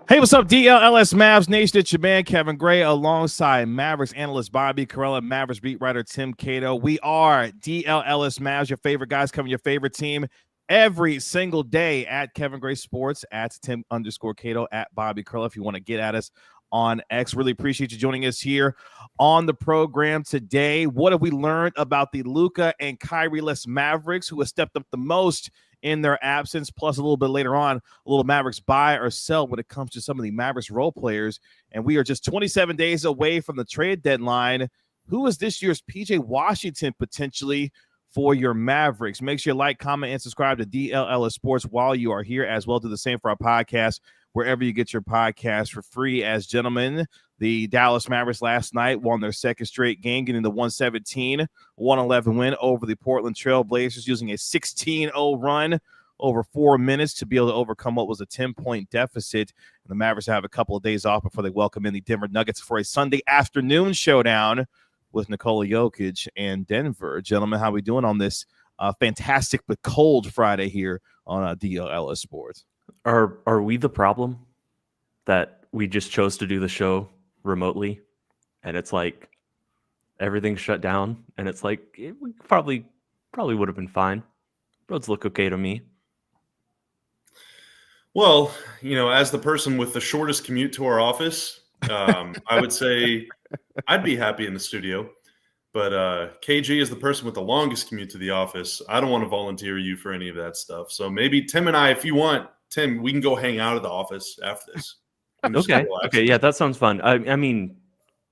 Hey, what's up, DLLS Mavs Nation? It's your man, Kevin Gray, alongside Mavericks analyst Bobby Carella, Mavericks beat writer Tim Cato. We are DLLS Mavs, your favorite guys covering your favorite team every single day at Kevin Gray Sports, at Tim_Cato, at Bobby Carella. If you want to get at us on X, really appreciate you joining us here on the program today. What have we learned about the Luka and Kyrie-less Mavericks, who have stepped up the most in their absence, plus a little bit later on, a little Mavericks buy or sell when it comes to some of the Mavericks role players. And we are just 27 days away from the trade deadline. Who is this year's PJ Washington potentially for your Mavericks? Make sure you like, comment, and subscribe to DLLS Sports while you are here, as well. Do the same for our podcast, wherever you get your podcast for free. As gentlemen, the Dallas Mavericks last night won their second straight game, getting the 117-111 win over the Portland Trail Blazers, using a 16-0 run over 4 minutes to be able to overcome what was a 10-point deficit. And the Mavericks have a couple of days off before they welcome in the Denver Nuggets for a Sunday afternoon showdown with Nikola Jokic and Denver. Gentlemen, how are we doing on this fantastic but cold Friday here on DLLS Sports? Are we the problem that we just chose to do the show remotely, and it's like everything's shut down, and it's like we probably would have been fine. Roads look okay to me. Well, as the person with the shortest commute to our office, I would say I'd be happy in the studio. But KG is the person with the longest commute to the office. I don't want to volunteer you for any of that stuff. So maybe Tim and I, if you want, Tim, we can go hang out at the office after this. Okay, yeah, that sounds fun. I mean,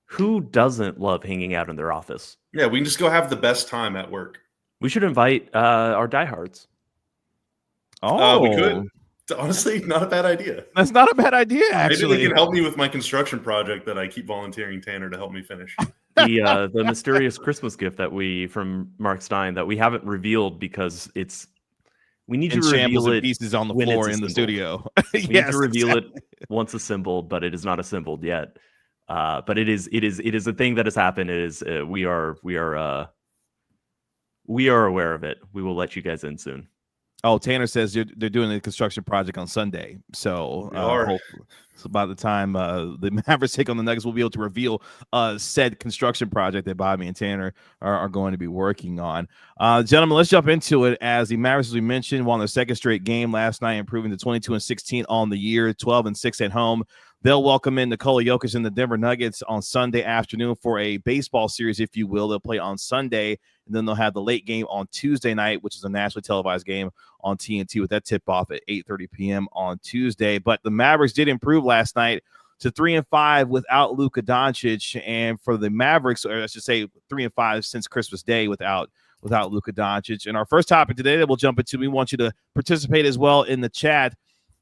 who doesn't love hanging out in their office? Yeah, we can just go have the best time at work. We should invite our diehards. We could. Honestly, not a bad idea. That's not a bad idea, actually. Maybe they can help me with my construction project that I keep volunteering Tanner to help me finish. The mysterious Christmas gift from Mark Stein that we haven't revealed because we need to reveal it pieces on the floor in the studio. We need to reveal it once assembled, but it is not assembled yet. But it is a thing that has happened. It is we are aware of it. We will let you guys in soon. Oh, Tanner says they're doing a construction project on Sunday. So by the time the Mavericks take on the Nuggets, we'll be able to reveal said construction project that Bobby and Tanner are going to be working on. Gentlemen, let's jump into it. As the Mavericks, as we mentioned, won their second straight game last night, improving to 22-16 on the year, 12-6 at home. They'll welcome in Nikola Jokic and the Denver Nuggets on Sunday afternoon for a baseball series, if you will. They'll play on Sunday, and then they'll have the late game on Tuesday night, which is a nationally televised game on TNT, with that tip-off at 8:30 p.m. on Tuesday. But the Mavericks did improve last night to 3-5 without Luka Doncic, and for the Mavericks, or I should say 3-5 since Christmas Day without Luka Doncic. And our first topic today that we'll jump into, we want you to participate as well in the chat.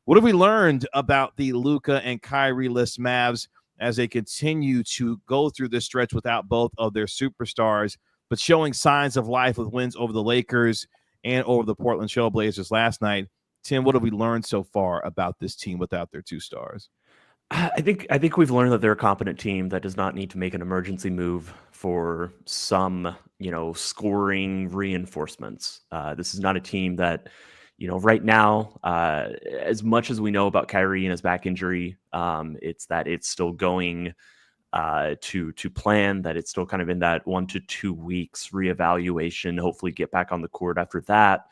What have we learned about the Luka and Kyrie-less Mavs as they continue to go through this stretch without both of their superstars, but showing signs of life with wins over the Lakers and over the Portland Trail Blazers last night? Tim, what have we learned so far about this team without their two stars? I think we've learned that they're a competent team that does not need to make an emergency move for some, scoring reinforcements. This is not a team that, right now, as much as we know about Kyrie and his back injury, it's still going to plan, that it's still kind of in that 1 to 2 weeks reevaluation, hopefully get back on the court after that.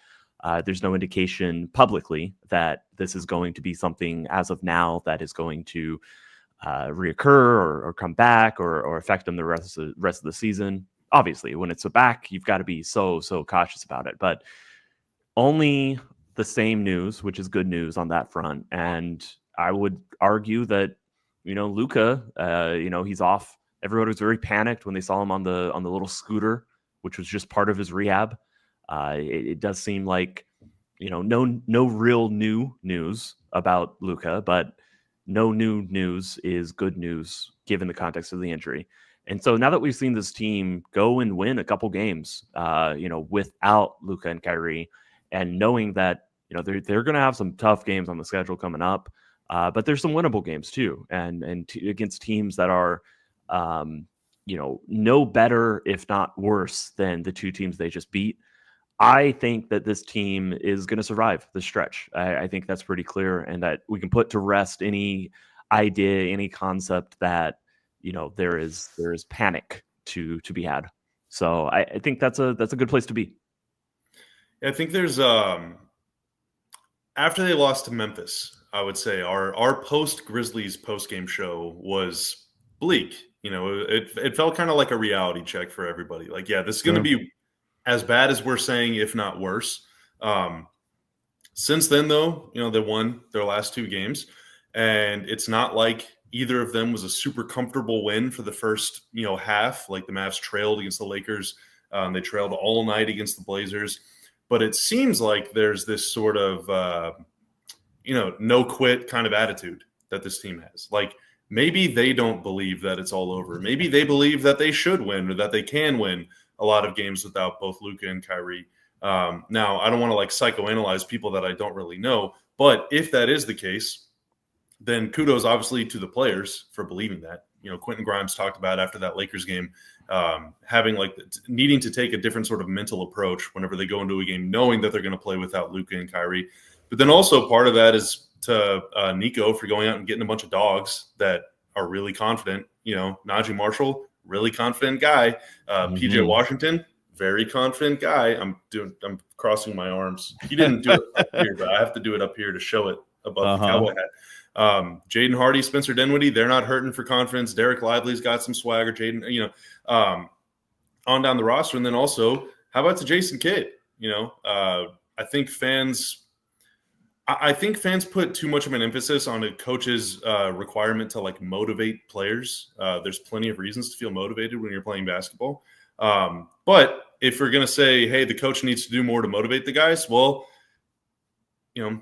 There's no indication publicly that this is going to be something as of now that is going to reoccur or come back or affect them the rest of the season. Obviously, when it's a back, you've got to be so cautious about it. But only the same news, which is good news on that front. And I would argue that, Luka, he's off Everyone was very panicked when they saw him on the little scooter, which was just part of his rehab. It does seem like, no real new news about Luka, but no new news is good news given the context of the injury. And so now that we've seen this team go and win a couple games, without Luka and Kyrie, and knowing that, they're going to have some tough games on the schedule coming up, but there's some winnable games too, and against teams that are, no better, if not worse, than the two teams they just beat. I think that this team is going to survive the stretch. I think that's pretty clear, and that we can put to rest any idea, any concept that there is panic to be had. So I think that's a good place to be. I think there's after they lost to Memphis, I would say our post Grizzlies post game show was bleak. It felt kind of like a reality check for everybody. Like, yeah, this is going to be as bad as we're saying, if not worse. Since then, though, they won their last two games, and it's not like either of them was a super comfortable win for the first, half. Like the Mavs trailed against the Lakers. They trailed all night against the Blazers. But it seems like there's this sort of, no quit kind of attitude that this team has. Like, maybe they don't believe that it's all over. Maybe they believe that they should win or that they can win a lot of games without both Luka and Kyrie. Now, I don't want to psychoanalyze people that I don't really know, but if that is the case, then kudos obviously to the players for believing that. Quentin Grimes talked about after that Lakers game, having needing to take a different sort of mental approach whenever they go into a game, knowing that they're going to play without Luka and Kyrie. But then also part of that is to Nico for going out and getting a bunch of dogs that are really confident. Najee Marshall, really confident guy. PJ Washington, very confident guy. I'm crossing my arms. He didn't do it up here, but I have to do it up here to show it above the cowboy hat. Jaden Hardy, Spencer Dinwiddie, they're not hurting for confidence. Dereck Lively's got some swagger. Jaden, on down the roster. And then also, how about the Jason Kidd? I think fans put too much of an emphasis on a coach's requirement to motivate players. There's plenty of reasons to feel motivated when you're playing basketball. But if we're going to say, hey, the coach needs to do more to motivate the guys, well,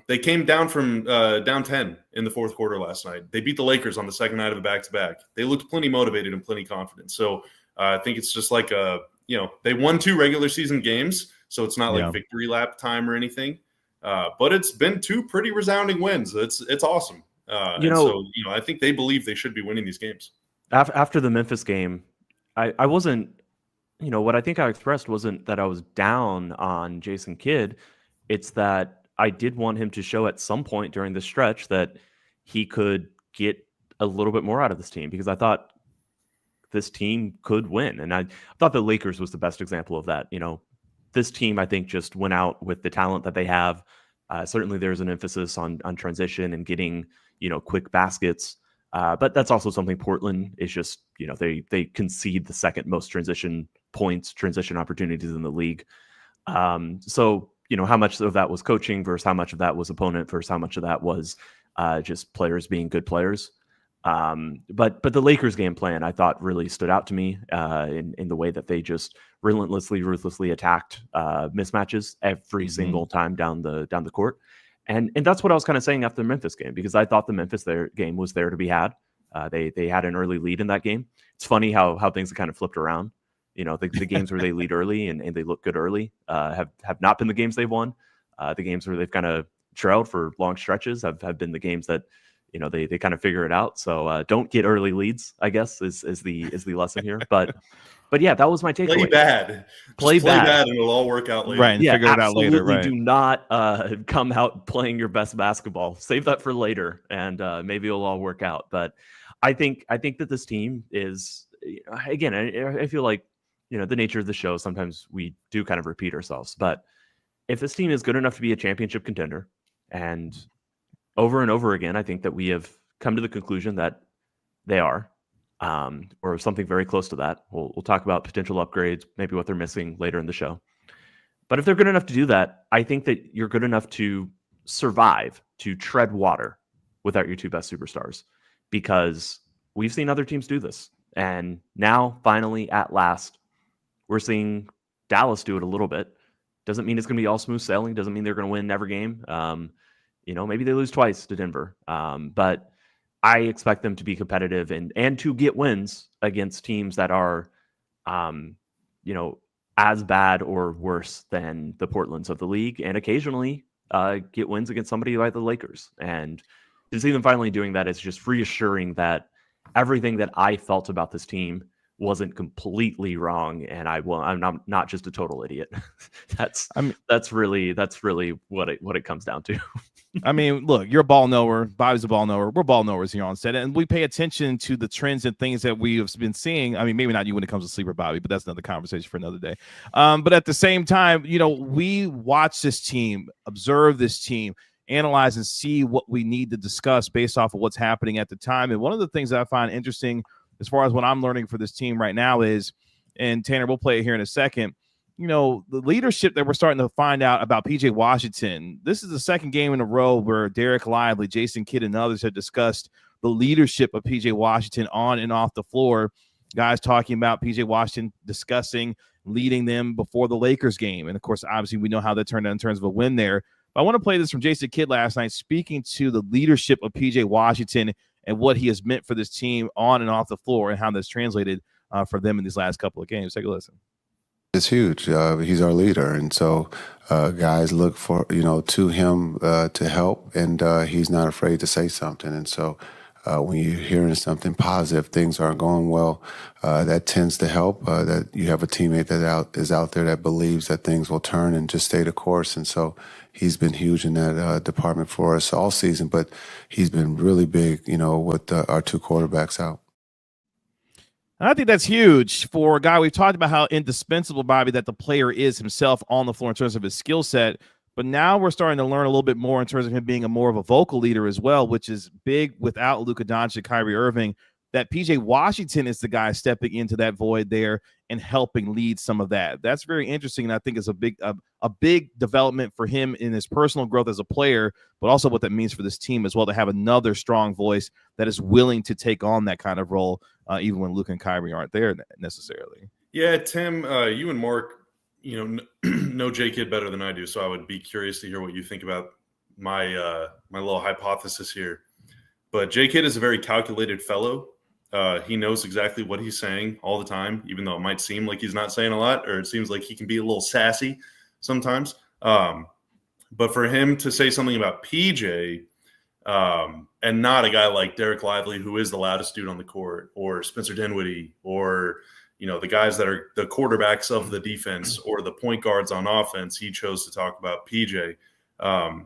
they came down from down 10 in the fourth quarter last night. They beat the Lakers on the second night of a back-to-back. They looked plenty motivated and plenty confident. So I think it's just they won 2 regular season games, so it's not victory lap time or anything. But it's been 2 pretty resounding wins. It's awesome. I think they believe they should be winning these games. After the Memphis game, I wasn't, what I think I expressed wasn't that I was down on Jason Kidd. It's that I did want him to show at some point during the stretch that he could get a little bit more out of this team, because I thought this team could win. And I thought the Lakers was the best example of that. This team, I think, just went out with the talent that they have. Certainly there's an emphasis on transition and getting, quick baskets. But that's also something Portland is just, they concede the second most transition opportunities in the league. So, how much of that was coaching versus how much of that was opponent versus how much of that was just players being good players. But the Lakers game plan, I thought, really stood out to me in the way that they just ruthlessly attacked mismatches every single time down the court. And that's what I was kind of saying after the Memphis game, because I thought the Memphis game was there to be had. They had an early lead in that game. It's funny how things have kind of flipped around. The games where they lead early and they look good early have not been the games they've won. The games where they've kind of trailed for long stretches have been the games that they kind of figure it out. So don't get early leads, I guess, is the lesson here. But yeah, that was my takeaway. Play bad, and it'll all work out later. Right, and figure it out later. Right. Do not come out playing your best basketball. Save that for later, and maybe it'll all work out. But I think that this team is, again, I feel like the nature of the show, sometimes we do kind of repeat ourselves. But if this team is good enough to be a championship contender, and over again, I think that we have come to the conclusion that they are, or something very close to that. We'll talk about potential upgrades, maybe what they're missing later in the show. But if they're good enough to do that, I think that you're good enough to survive, to tread water without your 2 best superstars, because we've seen other teams do this. And now, finally, at last, we're seeing Dallas do it a little bit. Doesn't mean it's going to be all smooth sailing. Doesn't mean they're going to win every game. Maybe they lose twice to Denver. But I expect them to be competitive and to get wins against teams that are, as bad or worse than the Portlands of the league, and occasionally get wins against somebody like the Lakers. And to see them finally doing that is just reassuring that everything that I felt about this team wasn't completely wrong, and I'm not just a total idiot. That's really what it comes down to. I mean, look, you're a ball knower. Bobby's a ball knower. We're ball knowers here on set, and we pay attention to the trends and things that we have been seeing. I mean, maybe not you when it comes to sleeper, Bobby, but that's another conversation for another day. But at the same time, we watch this team, observe this team, analyze and see what we need to discuss based off of what's happening at the time. And one of the things that I find interesting as far as what I'm learning for this team right now is, and Tanner, we'll play it here in a second, the leadership that we're starting to find out about PJ Washington. This is the second game in a row where Dereck Lively, Jason Kidd, and others have discussed the leadership of PJ Washington on and off the floor. Guys talking about PJ Washington discussing leading them before the Lakers game. And, of course, obviously we know how that turned out in terms of a win there. But I want to play this from Jason Kidd last night, speaking to the leadership of PJ Washington and what he has meant for this team on and off the floor and how that's translated for them in these last couple of games. Take a listen. It's huge. He's our leader. And so guys look for, to him to help, and he's not afraid to say something. And so when you're hearing something positive, things aren't going well, that tends to help, that you have a teammate that is out there that believes that things will turn and just stay the course. And so he's been huge in that department for us all season, but he's been really big, with our two quarterbacks out. And I think that's huge for a guy. We've talked about how indispensable, Bobby, that the player is himself on the floor in terms of his skill set. But now we're starting to learn a little bit more in terms of him being more of a vocal leader as well, which is big without Luka, Doncic, Kyrie, Irving. That PJ Washington is the guy stepping into that void there and helping lead some of that. That's very interesting, and I think it's a big development for him in his personal growth as a player, but also what that means for this team as well, to have another strong voice that is willing to take on that kind of role, even when Luka and Kyrie aren't there necessarily. Yeah, Tim, you and Mark, know J Kidd better than I do, so I would be curious to hear what you think about my my little hypothesis here. But J Kidd is a very calculated fellow. He knows exactly what he's saying all the time, even though it might seem like he's not saying a lot, or it seems like he can be a little sassy sometimes. But for him to say something about PJ and not a guy like Dereck Lively, who is the loudest dude on the court, or Spencer Dinwiddie, or the guys that are the quarterbacks of the defense or the point guards on offense, he chose to talk about PJ. I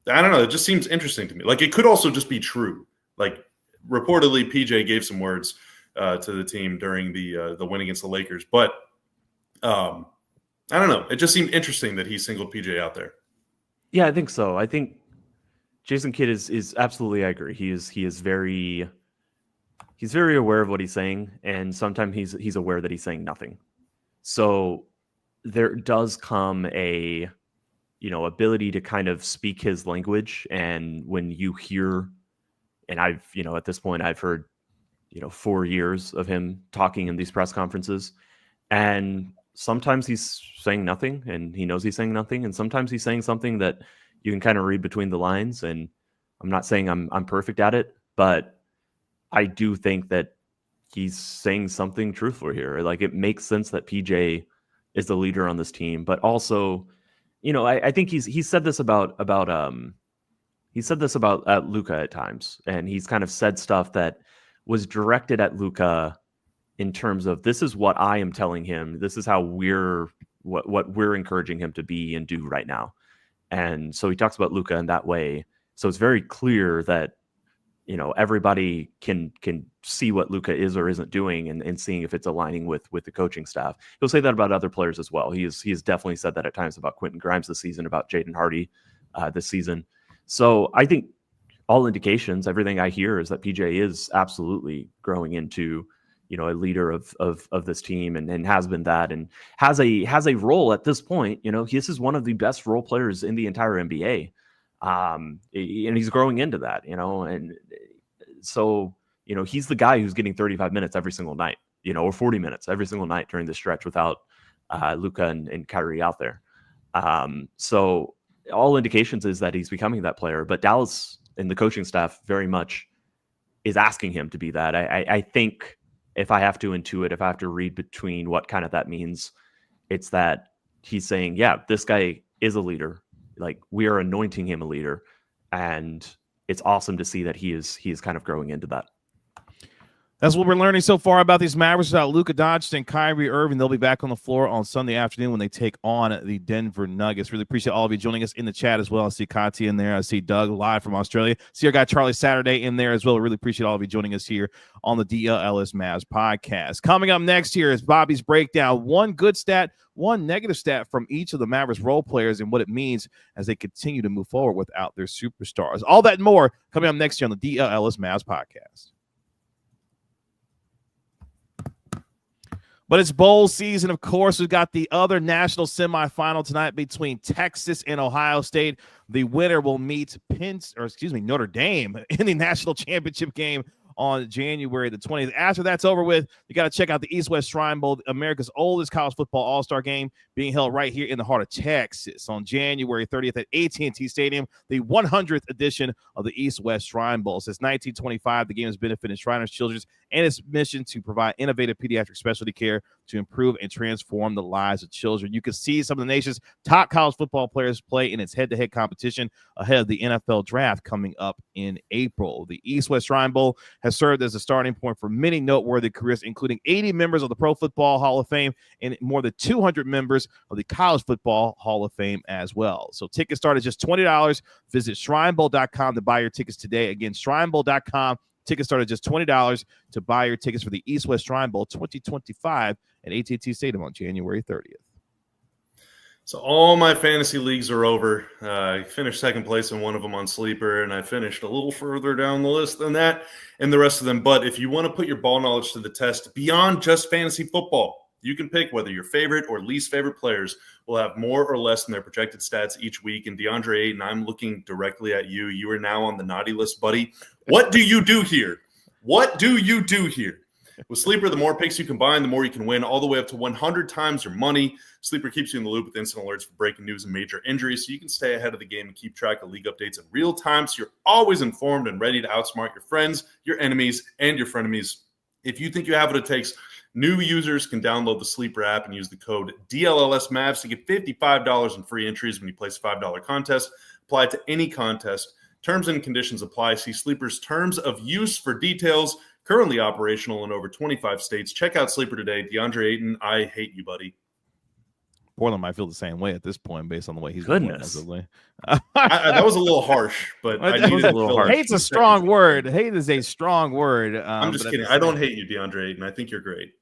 don't know. It just seems interesting to me. Like, it could also just be true. Like, reportedly, PJ gave some words to the team during the win against the Lakers. But I don't know. It just seemed interesting that he singled PJ out there. Yeah, I think so. I think Jason Kidd is absolutely, I agree. He's very aware of what he's saying, and sometimes he's aware that he's saying nothing. So there does come a ability to kind of speak his language. And when you hear, and I've at this point I've heard 4 years of him talking in these press conferences, and sometimes he's saying nothing and he knows he's saying nothing, and sometimes he's saying something that you can kind of read between the lines. And I'm not saying I'm perfect at it, but I do think that he's saying something truthful here. Like, it makes sense that PJ is the leader on this team, but also, I think he said this about Luka at times, and he's kind of said stuff that was directed at Luka in terms of, this is what I am telling him, this is how what we're encouraging him to be and do right now. And so he talks about Luka in that way. So it's very clear that everybody can see what Luka is or isn't doing, and seeing if it's aligning with the coaching staff. He'll say that about other players as well. He has definitely said that at times about Quentin Grimes this season, about Jaden Hardy this season. So I think all indications, everything I hear, is that PJ is absolutely growing into a leader of this team, and has been that, and has a role at this point. This is one of the best role players in the entire NBA. And he's growing into that, and so, he's the guy who's getting 35 minutes every single night, or 40 minutes every single night during the stretch without Luka and Kyrie out there. So all indications is that he's becoming that player, but Dallas and the coaching staff very much is asking him to be that. I think if I have to intuit, if I have to read between what kind of that means, it's that he's saying, yeah, this guy is a leader. Like, we are anointing him a leader, and it's awesome to see that he is kind of growing into that. That's what we're learning so far about these Mavericks, about Luka Doncic and Kyrie Irving. They'll be back on the floor on Sunday afternoon when they take on the Denver Nuggets. Really appreciate all of you joining us in the chat as well. I see Kati in there. I see Doug live from Australia. See our guy Charlie Saturday in there as well. Really appreciate all of you joining us here on the DLLS Mavs podcast. Coming up next here is Bobby's breakdown. One good stat, one negative stat from each of the Mavericks role players and what it means as they continue to move forward without their superstars. All that and more coming up next year on the DLLS Mavs podcast. But it's bowl season, of course. We've got the other national semifinal tonight between Texas and Ohio State. The winner will meet Notre Dame in the national championship game on January the 20th. After that's over with, you got to check out the East-West Shrine Bowl, America's oldest college football all-star game, being held right here in the heart of Texas on January 30th at AT&T Stadium, the 100th edition of the East-West Shrine Bowl. Since 1925, the game has benefited Shriners Children's and its mission to provide innovative pediatric specialty care to improve and transform the lives of children. You can see some of the nation's top college football players play in its head-to-head competition ahead of the NFL draft coming up in April. The East-West Shrine Bowl has served as a starting point for many noteworthy careers, including 80 members of the Pro Football Hall of Fame and more than 200 members of the College Football Hall of Fame as well. So tickets start at just $20. Visit shrinebowl.com to buy your tickets today. Again, shrinebowl.com. Tickets start at just $20 to buy your tickets for the East-West Shrine Bowl 2025 at AT&T Stadium on January 30th. So all my fantasy leagues are over. I finished second place in one of them on Sleeper, and I finished a little further down the list than that in the rest of them. But if you want to put your ball knowledge to the test beyond just fantasy football, you can pick whether your favorite or least favorite players will have more or less in their projected stats each week. And DeAndre Ayton, I'm looking directly at you. You are now on the naughty list, buddy. What do you do here? What do you do here? With Sleeper, the more picks you combine, the more you can win, all the way up to 100 times your money. Sleeper keeps you in the loop with instant alerts for breaking news and major injuries, so you can stay ahead of the game and keep track of league updates in real time, so you're always informed and ready to outsmart your friends, your enemies, and your frenemies. If you think you have what it takes, new users can download the Sleeper app and use the code DLLS Mavs to get $55 in free entries when you place a $5 contest. Apply to any contest. Terms and conditions apply. See Sleeper's terms of use for details. Currently operational in over 25 states. Check out Sleeper today. DeAndre Ayton, I hate you, buddy. Portland might feel the same way at this point based on the way he's Goodness. That was a little harsh, but I needed a little harsh. Hate's a strong word. Hate is a strong word. I'm just kidding. I don't hate you, DeAndre Ayton. I think you're great.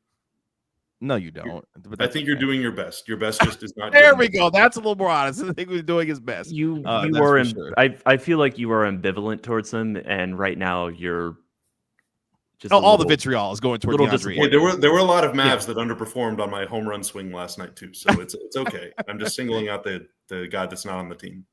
No, you don't. I think you're doing your best. Your best just is not. There we go. That's a little more honest. I think he's doing his best. You were. Sure. I feel like you are ambivalent towards him, and right now you're just all the vitriol is going toward DeAndre. Yeah, there were a lot of Mavs that underperformed on my home run swing last night too. So it's okay. I'm just singling out the guy that's not on the team.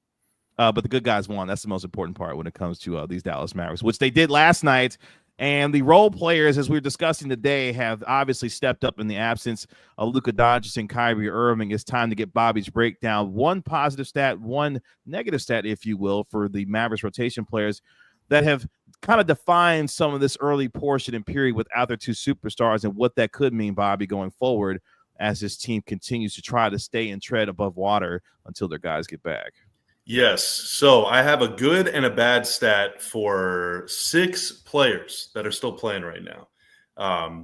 But the good guys won. That's the most important part when it comes to these Dallas Mavericks, which they did last night. And the role players, as we were discussing today, have obviously stepped up in the absence of Luka Doncic and Kyrie Irving. It's time to get Bobby's breakdown. One positive stat, one negative stat, if you will, for the Mavericks rotation players that have kind of defined some of this early portion and period without their two superstars and what that could mean, Bobby, going forward as this team continues to try to stay and tread above water until their guys get back. Yes. So I have a good and a bad stat for 6 players that are still playing right now.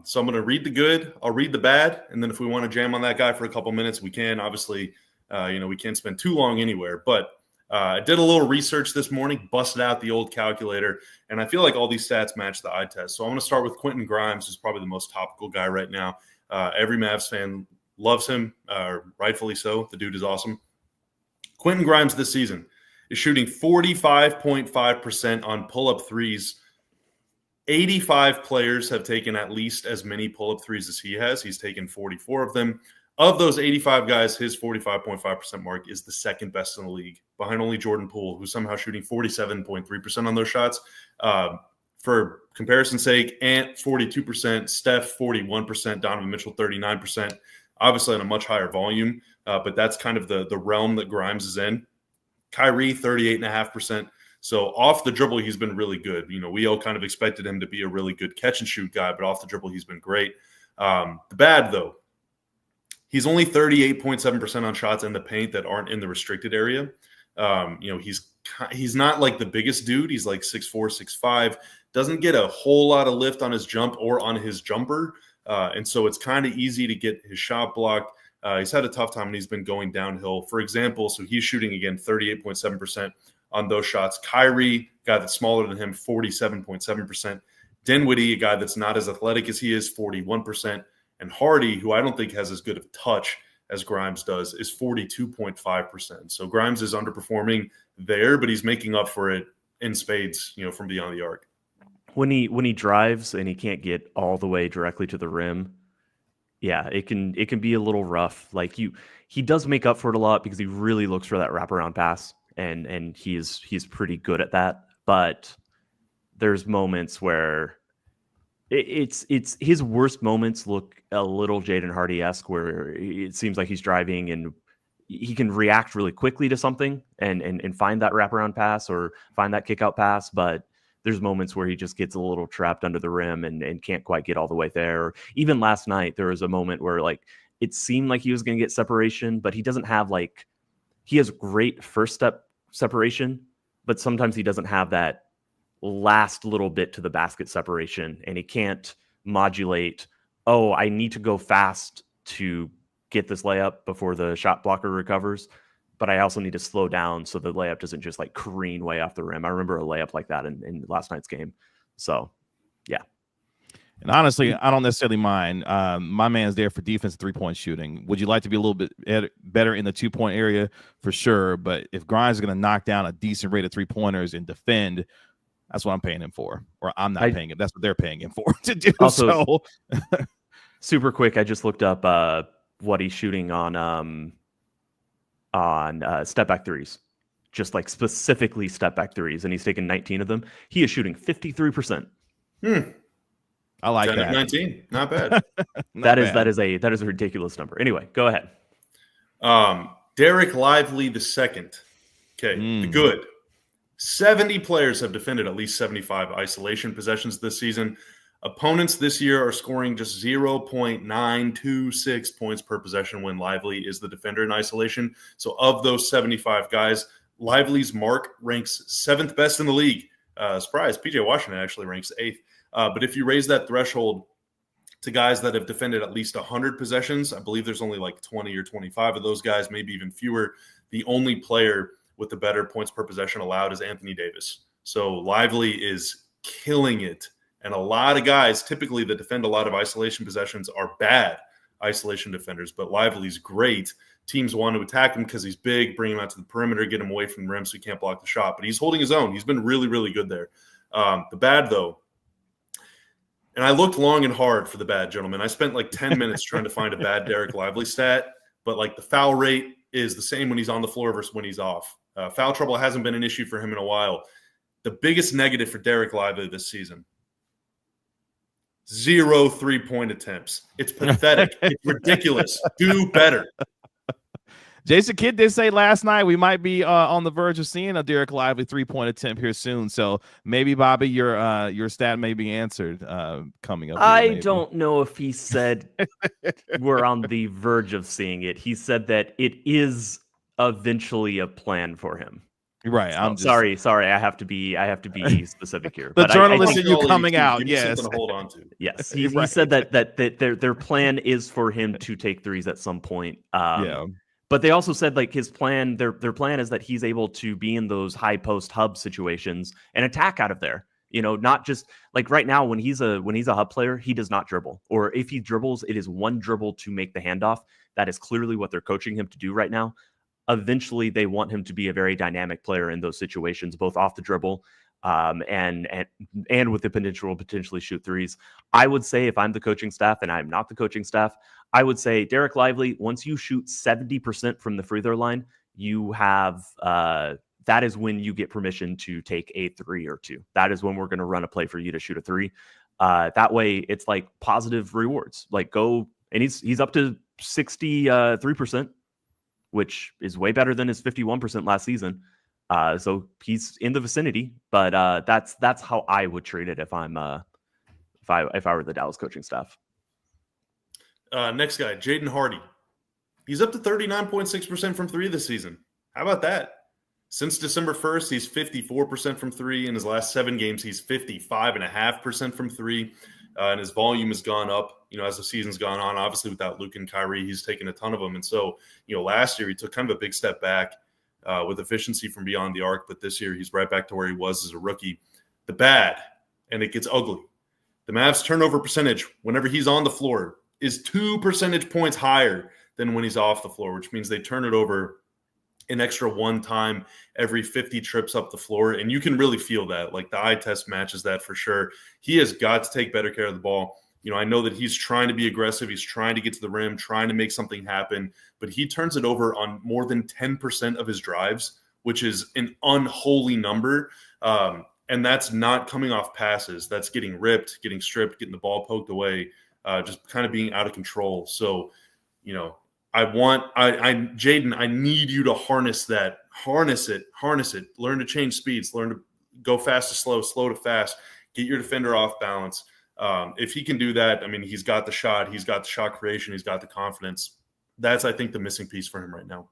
So I'm going to read the good. I'll read the bad. And then if we want to jam on that guy for a couple minutes, we can. Obviously, we can't spend too long anywhere. But I did a little research this morning, busted out the old calculator, and I feel like all these stats match the eye test. So I'm going to start with Quentin Grimes, who's probably the most topical guy right now. Every Mavs fan loves him, rightfully so. The dude is awesome. Quentin Grimes this season is shooting 45.5% on pull-up threes. 85 players have taken at least as many pull-up threes as he has. He's taken 44 of them. Of those 85 guys, his 45.5% mark is the second best in the league, behind only Jordan Poole, who's somehow shooting 47.3% on those shots. For comparison's sake, Ant 42%, Steph 41%, Donovan Mitchell 39%. Obviously on a much higher volume, but that's kind of the realm that Grimes is in. Kyrie 38.5%. So off the dribble, he's been really good. We all kind of expected him to be a really good catch and shoot guy, but off the dribble, he's been great. The bad though, he's only 38.7% on shots in the paint that aren't in the restricted area. He's not like the biggest dude. He's like 6'4", 6'5", doesn't get a whole lot of lift on his jump or on his jumper. And so it's kind of easy to get his shot blocked. He's had a tough time when he's been going downhill. For example, so he's shooting again 38.7% on those shots. Kyrie, guy that's smaller than him, 47.7%. Dinwiddie, a guy that's not as athletic as he is, 41%. And Hardy, who I don't think has as good of touch as Grimes does, is 42.5%. So Grimes is underperforming there, but he's making up for it in spades, from beyond the arc. When he drives and he can't get all the way directly to the rim, yeah, it can be a little rough. Like he does make up for it a lot because he really looks for that wraparound pass, and he's pretty good at that. But there's moments where it's his worst moments look a little Jaden Hardy-esque, where it seems like he's driving and he can react really quickly to something and find that wraparound pass or find that kick out pass, but there's moments where he just gets a little trapped under the rim and can't quite get all the way there. Or even last night, there was a moment where like it seemed like he was going to get separation, but he doesn't have he has great first step separation, but sometimes he doesn't have that last little bit to the basket separation, and he can't modulate, oh, I need to go fast to get this layup before the shot blocker recovers, but I also need to slow down so the layup doesn't just like careen way off the rim. I remember a layup like that in last night's game. So, yeah. And honestly, I don't necessarily mind. My man's there for defense, 3-point shooting. Would you like to be a little bit better in the 2-point area? For sure. But if Grimes is going to knock down a decent rate of 3-pointers and defend, that's what I'm paying him for. Or I'm not paying him. That's what they're paying him for to do. Also, super quick, I just looked up what he's shooting on step back threes, just like specifically step back threes, and he's taken 19 of them. He is shooting 53%. I like that. 19, not bad. That is a ridiculous number. Anyway, go ahead. Dereck Lively II. Okay, the good. 70 players have defended at least 75 isolation possessions this season. Opponents this year are scoring just 0.926 points per possession when Lively is the defender in isolation. So of those 75 guys, Lively's mark ranks 7th best in the league. Surprise, PJ Washington actually ranks 8th. But if you raise that threshold to guys that have defended at least 100 possessions, I believe there's only like 20 or 25 of those guys, maybe even fewer. The only player with the better points per possession allowed is Anthony Davis. So Lively is killing it. And a lot of guys typically that defend a lot of isolation possessions are bad isolation defenders, but Lively's great. Teams want to attack him because he's big, bring him out to the perimeter, get him away from the rim so he can't block the shot. But he's holding his own. He's been really, really good there. The bad, though, and I looked long and hard for the bad, gentlemen. I spent like 10 minutes trying to find a bad Dereck Lively stat, but like the foul rate is the same when he's on the floor versus when he's off. Foul trouble hasn't been an issue for him in a while. The biggest negative for Dereck Lively this season, 0 3-point attempts. It's pathetic. It's ridiculous. Do better. Jason Kidd did say last night we might be on the verge of seeing a Dereck Lively 3-point attempt here soon. So maybe, Bobby, your stat may be answered coming up. I don't know if he said we're on the verge of seeing it. He said that it is eventually a plan for him. Right. I'm sorry. I have to be specific here. The but journalist in you coming out. Yes. Something to hold on to. Yes. He said that their plan is for him to take threes at some point. Yeah. But they also said like his plan, their plan is that he's able to be in those high post hub situations and attack out of there. You know, not just like right now when he's a hub player, he does not dribble. Or if he dribbles, it is one dribble to make the handoff. That is clearly what they're coaching him to do right now. Eventually, they want him to be a very dynamic player in those situations, both off the dribble and with the potential to potentially shoot threes. I would say if I'm the coaching staff, and I'm not the coaching staff, I would say Dereck Lively, once you shoot 70% from the free throw line, you have that is when you get permission to take a 3 or 2. That is when we're going to run a play for you to shoot a 3. That way it's like positive rewards. Like go, and he's up to 63%, which is way better than his 51% last season. So he's in the vicinity, but that's how I would treat it if I'm if I were the Dallas coaching staff. Next guy, Jaden Hardy. He's up to 39.6% from 3 this season. How about that? Since December 1st, he's 54% from 3. In his last 7 games, he's 55.5% from 3. And his volume has gone up, as the season's gone on. Obviously, without Luka and Kyrie, he's taken a ton of them. And so, last year he took kind of a big step back with efficiency from beyond the arc. But this year he's right back to where he was as a rookie. The bad, and it gets ugly. The Mavs' turnover percentage, whenever he's on the floor, is 2 percentage points higher than when he's off the floor, which means they turn it over an extra 1 time every 50 trips up the floor. And you can really feel that. Like the eye test matches that for sure. He has got to take better care of the ball. I know that he's trying to be aggressive. He's trying to get to the rim, trying to make something happen, but he turns it over on more than 10% of his drives, which is an unholy number. And that's not coming off passes. That's getting ripped, getting stripped, getting the ball poked away, just kind of being out of control. So, Jaden, I need you to harness that. Harness it. Learn to change speeds. Learn to go fast to slow, slow to fast. Get your defender off balance. If he can do that, he's got the shot. He's got the shot creation. He's got the confidence. That's, I think, the missing piece for him right now.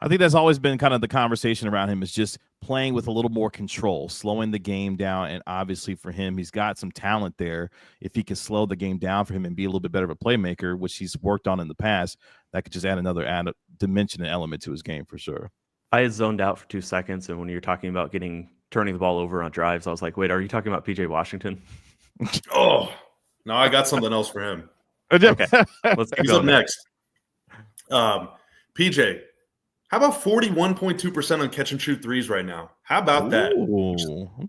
I think that's always been kind of the conversation around him, is just playing with a little more control, slowing the game down. And obviously for him, he's got some talent there. If he can slow the game down for him and be a little bit better of a playmaker, which he's worked on in the past, that could just add another dimension and element to his game for sure. I had zoned out for 2 seconds. And when you're talking about turning the ball over on drives, I was like, wait, are you talking about PJ Washington? Oh, no, I got something else for him. Okay, let's He's up next. PJ, how about 41.2% on catch and shoot threes right now? How about that?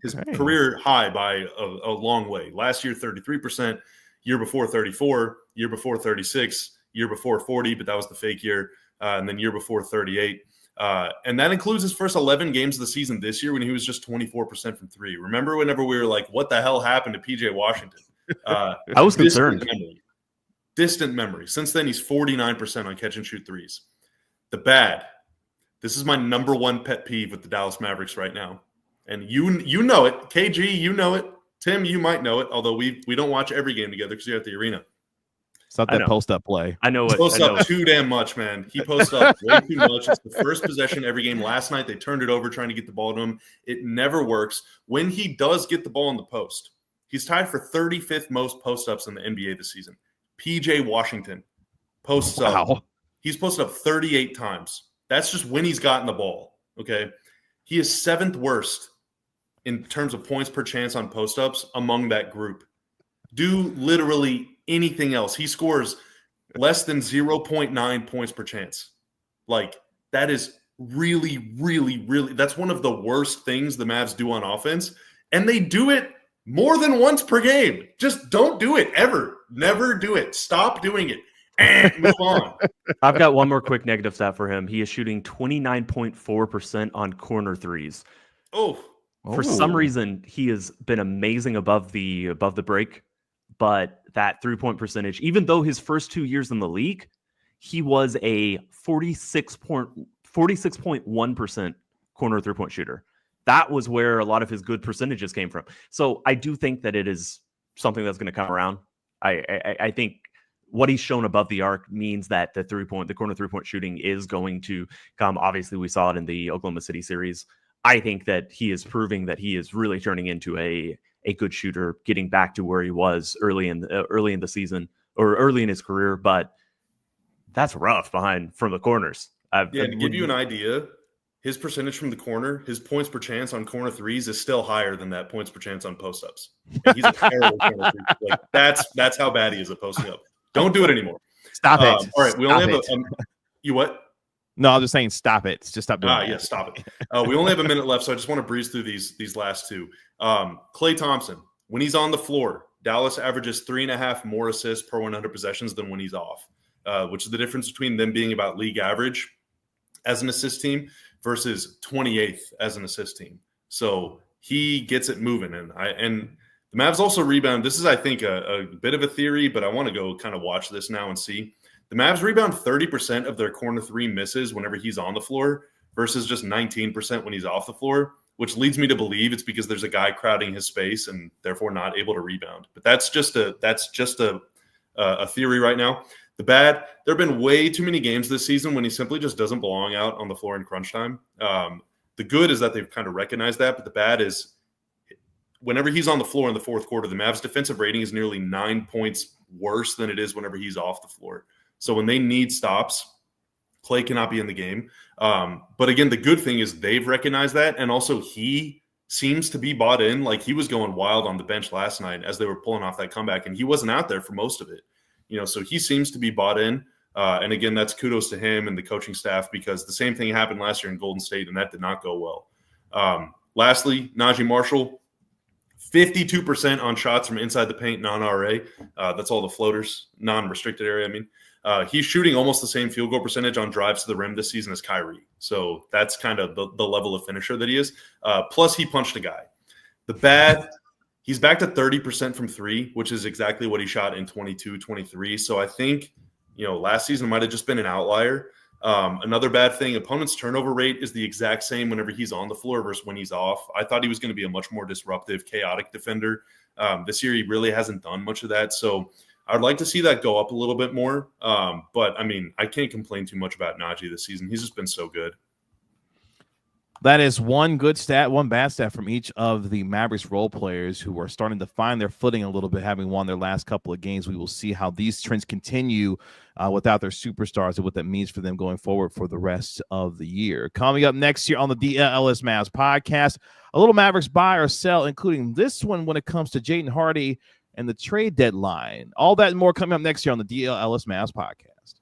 His career high by a long way. Last year, 33%. Year before, 34. Year before, 36. Year before, 40, but that was the fake year. And then year before, 38. And that includes his first 11 games of the season this year when he was just 24% from 3. Remember whenever we were like, what the hell happened to PJ Washington? I was concerned. Distant memory. Since then, he's 49% on catch and shoot threes. The bad. This is my number 1 pet peeve with the Dallas Mavericks right now. And you know it. KG, you know it. Tim, you might know it, although we don't watch every game together because you're at the arena. It's not that post-up play. I know he posts up too damn much, man. He posts up way too much. It's the first possession every game. Last night, they turned it over trying to get the ball to him. It never works. When he does get the ball in the post, he's tied for 35th most post-ups in the NBA this season. PJ Washington posts up. He's posted up 38 times. That's just when he's gotten the ball, okay? He is 7th worst in terms of points per chance on post-ups among that group. Do literally anything else. He scores less than 0.9 points per chance. Like, that is really, really, really – that's one of the worst things the Mavs do on offense, and they do it more than once per game. Just don't do it ever. Never do it. Stop doing it. Move on. I've got one more quick negative stat for him. He is shooting 29.4% on corner threes. For some reason, he has been amazing above the break, but that 3-point percentage, even though his first 2 years in the league, he was a 46.1% corner 3-point shooter. That was where a lot of his good percentages came from. So I do think that it is something that's going to come around. I think what he's shown above the arc means that the corner 3-point shooting is going to come. Obviously, we saw it in the Oklahoma City series. I think that he is proving that he is really turning into a good shooter, getting back to where he was early in the season or early in his career. But that's rough from the corners. To give you an idea, his percentage from the corner, his points per chance on corner threes is still higher than that points per chance on post-ups. He's a terrible corner three. Like, that's how bad he is at posting up. Don't do it anymore. Stop it. All right, we only have you what? No, I was just saying stop it. Just stop doing it. Yeah, stop it. We only have a minute left, so I just want to breeze through these last two. Klay Thompson, when he's on the floor, Dallas averages 3.5 more assists per 100 possessions than when he's off, which is the difference between them being about league average as an assist team versus 28th as an assist team. So he gets it moving. And the Mavs also rebound. This is, I think, a bit of a theory, but I want to go kind of watch this now and see. The Mavs rebound 30% of their corner three misses whenever he's on the floor versus just 19% when he's off the floor, which leads me to believe it's because there's a guy crowding his space and therefore not able to rebound. But that's just a theory right now. The bad, there have been way too many games this season when he simply just doesn't belong out on the floor in crunch time. The good is that they've kind of recognized that, but the bad is whenever he's on the floor in the fourth quarter, the Mavs' defensive rating is nearly 9 points worse than it is whenever he's off the floor. So when they need stops, Clay cannot be in the game. But again, the good thing is they've recognized that, and also he seems to be bought in. Like, he was going wild on the bench last night as they were pulling off that comeback, and he wasn't out there for most of it. So he seems to be bought in. And again, that's kudos to him and the coaching staff, because the same thing happened last year in Golden State, and that did not go well. Lastly, Najee Marshall, 52% on shots from inside the paint, non-RA. That's all the floaters, non-restricted area, I mean. He's shooting almost the same field goal percentage on drives to the rim this season as Kyrie. So that's kind of the level of finisher that he is. Plus, he punched a guy. The bad, he's back to 30% from three, which is exactly what he shot in 22-23. So I think, last season might have just been an outlier. Another bad thing, opponent's turnover rate is the exact same whenever he's on the floor versus when he's off. I thought he was going to be a much more disruptive, chaotic defender. This year, he really hasn't done much of that. So I'd like to see that go up a little bit more. But, I mean, I can't complain too much about Najee this season. He's just been so good. That is one good stat, one bad stat from each of the Mavericks role players who are starting to find their footing a little bit, having won their last couple of games. We will see how these trends continue without their superstars and what that means for them going forward for the rest of the year. Coming up next year on the DLLS Mavs podcast, a little Mavericks buy or sell, including this one when it comes to Jaden Hardy and the trade deadline. All that and more coming up next year on the DLLS Mavs podcast.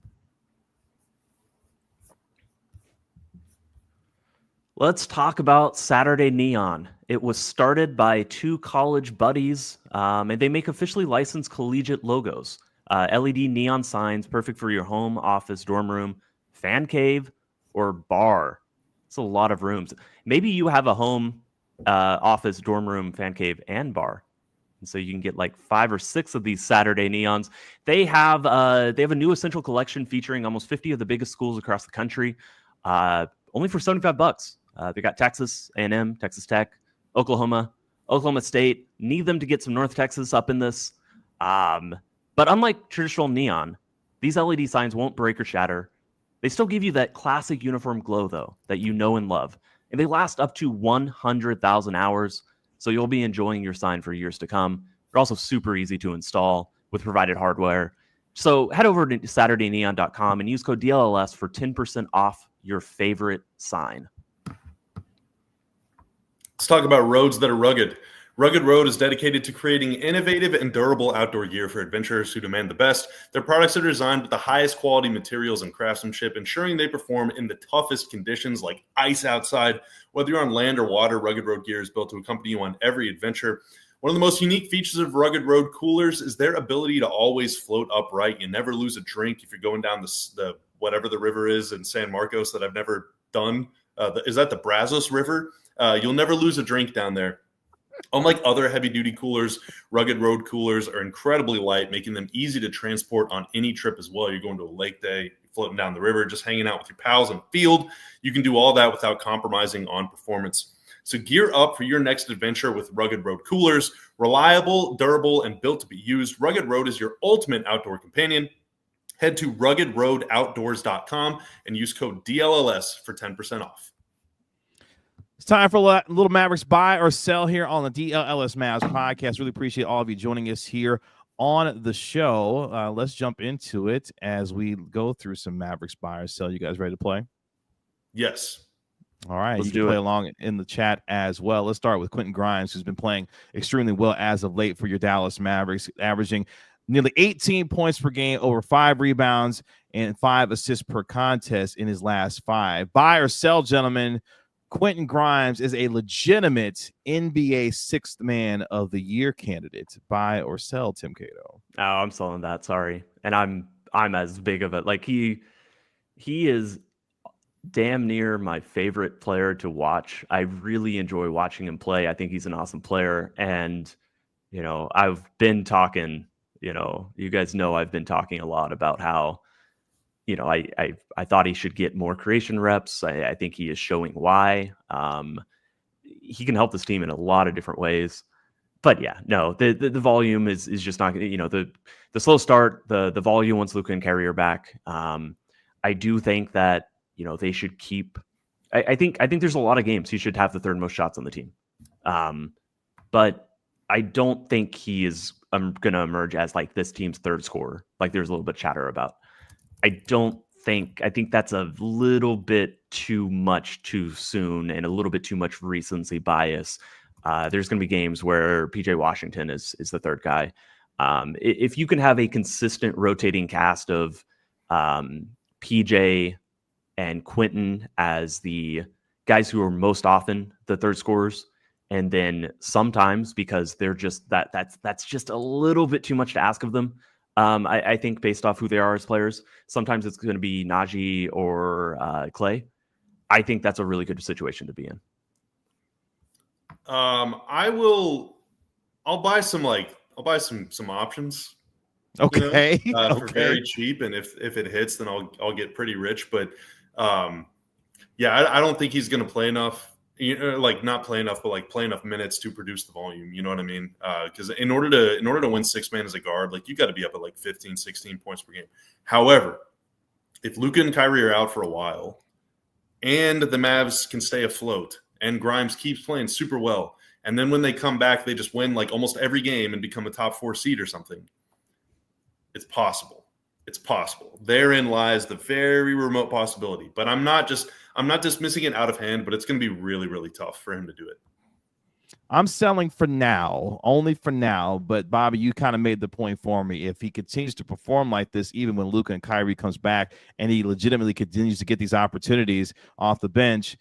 Let's talk about Saturday Neon. It was started by two college buddies, and they make officially licensed collegiate logos. LED neon signs, perfect for your home, office, dorm room, fan cave, or bar. It's a lot of rooms. Maybe you have a home, office, dorm room, fan cave, and bar. And so you can get like 5 or 6 of these Saturday neons. They have a new essential collection featuring almost 50 of the biggest schools across the country, only for $75. They got Texas A&M, Texas Tech, Oklahoma State. Need them to get some North Texas up in this. But unlike traditional neon, these LED signs won't break or shatter. They still give you that classic uniform glow, though, that you know and love. And they last up to 100,000 hours, so you'll be enjoying your sign for years to come. They're also super easy to install with provided hardware. So head over to SaturdayNeon.com and use code DLLS for 10% off your favorite sign. Let's talk about roads that are rugged. Rugged Road is dedicated to creating innovative and durable outdoor gear for adventurers who demand the best. Their products are designed with the highest quality materials and craftsmanship, ensuring they perform in the toughest conditions like ice outside. Whether you're on land or water, Rugged Road gear is built to accompany you on every adventure. One of the most unique features of Rugged Road coolers is their ability to always float upright. You never lose a drink if you're going down the whatever the river is in San Marcos that I've never done. Is that the Brazos River? You'll never lose a drink down there. Unlike other heavy-duty coolers, Rugged Road coolers are incredibly light, making them easy to transport on any trip as well. You're going to a lake day, floating down the river, just hanging out with your pals in the field. You can do all that without compromising on performance. So gear up for your next adventure with Rugged Road coolers. Reliable, durable, and built to be used, Rugged Road is your ultimate outdoor companion. Head to ruggedroadoutdoors.com and use code DLLS for 10% off. It's time for a little Mavericks buy or sell here on the DLLS Mavs podcast. Really appreciate all of you joining us here on the show. Let's jump into it as we go through some Mavericks buy or sell. You guys ready to play? Yes. All right. Let's you can play along in the chat as well. Let's start with Quentin Grimes, who's been playing extremely well as of late for your Dallas Mavericks, averaging nearly 18 points per game, over 5 rebounds, and 5 assists per contest in his last 5. Buy or sell, gentlemen. Quentin Grimes is a legitimate NBA Sixth Man of the Year candidate. Buy or sell, Tim Cato? Oh, I'm selling that. Sorry, and I'm as big of it. Like he is damn near my favorite player to watch. I really enjoy watching him play. I think he's an awesome player. And, I've been talking, you guys know I've been talking a lot about how, I thought he should get more creation reps. I think he is showing why. He can help this team in a lot of different ways. But yeah, no, the volume is just not, the slow start, the volume once Luka and Kyrie are back. I do think that, they should keep. I think there's a lot of games he should have the third most shots on the team, but I don't think he is going to emerge as like this team's third scorer. Like there's a little bit of chatter about. I think that's a little bit too much too soon and a little bit too much recency bias. There's going to be games where PJ Washington is the third guy. If you can have a consistent rotating cast of PJ and Quentin as the guys who are most often the third scorers, and then sometimes because they're just that's just a little bit too much to ask of them. I think based off who they are as players, sometimes it's going to be Najee or Clay. I think that's a really good situation to be in. I'll buy some options. Okay. For very cheap, and if it hits, then I'll get pretty rich. But I don't think he's going to play enough. Not play enough, but like play enough minutes to produce the volume. You know what I mean? Because in order to win 6 man as a guard, like you got to be up at like 15, 16 points per game. However, if Luka and Kyrie are out for a while, and the Mavs can stay afloat, and Grimes keeps playing super well, and then when they come back, they just win like almost every game and become a top 4 seed or something. It's possible. It's possible. Therein lies the very remote possibility. But I'm not dismissing it out of hand, but it's going to be really, really tough for him to do it. I'm selling for now, only for now. But Bobby, you kind of made the point for me. If he continues to perform like this, even when Luka and Kyrie comes back, and he legitimately continues to get these opportunities off the bench,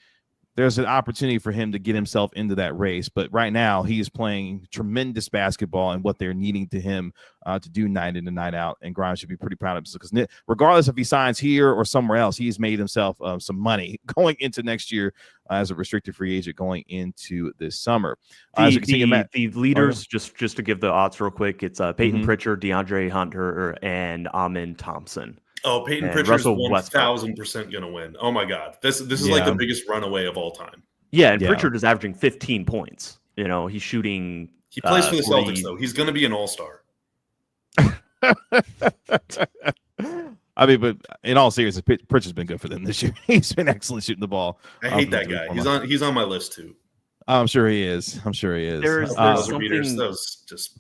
there's an opportunity for him to get himself into that race. But right now, he is playing tremendous basketball and what they're needing to him to do night in and night out. And Grimes should be pretty proud of himself because regardless if he signs here or somewhere else, he's made himself some money going into next year as a restricted free agent going into this summer. The leaders, just to give the odds real quick, it's Peyton Pritchard, DeAndre Hunter, and Amin Thompson. Oh, Peyton Pritchard's 1,000% going to win. Oh, my God. This is like the biggest runaway of all time. Yeah, and Pritchard is averaging 15 points. He's shooting. He plays for the 40. Celtics, though. He's going to be an all-star. I mean, but in all seriousness, Pritchard's been good for them this year. He's been excellent shooting the ball. I hate that guy. He's on my list, too. I'm sure he is. There's something. Those just...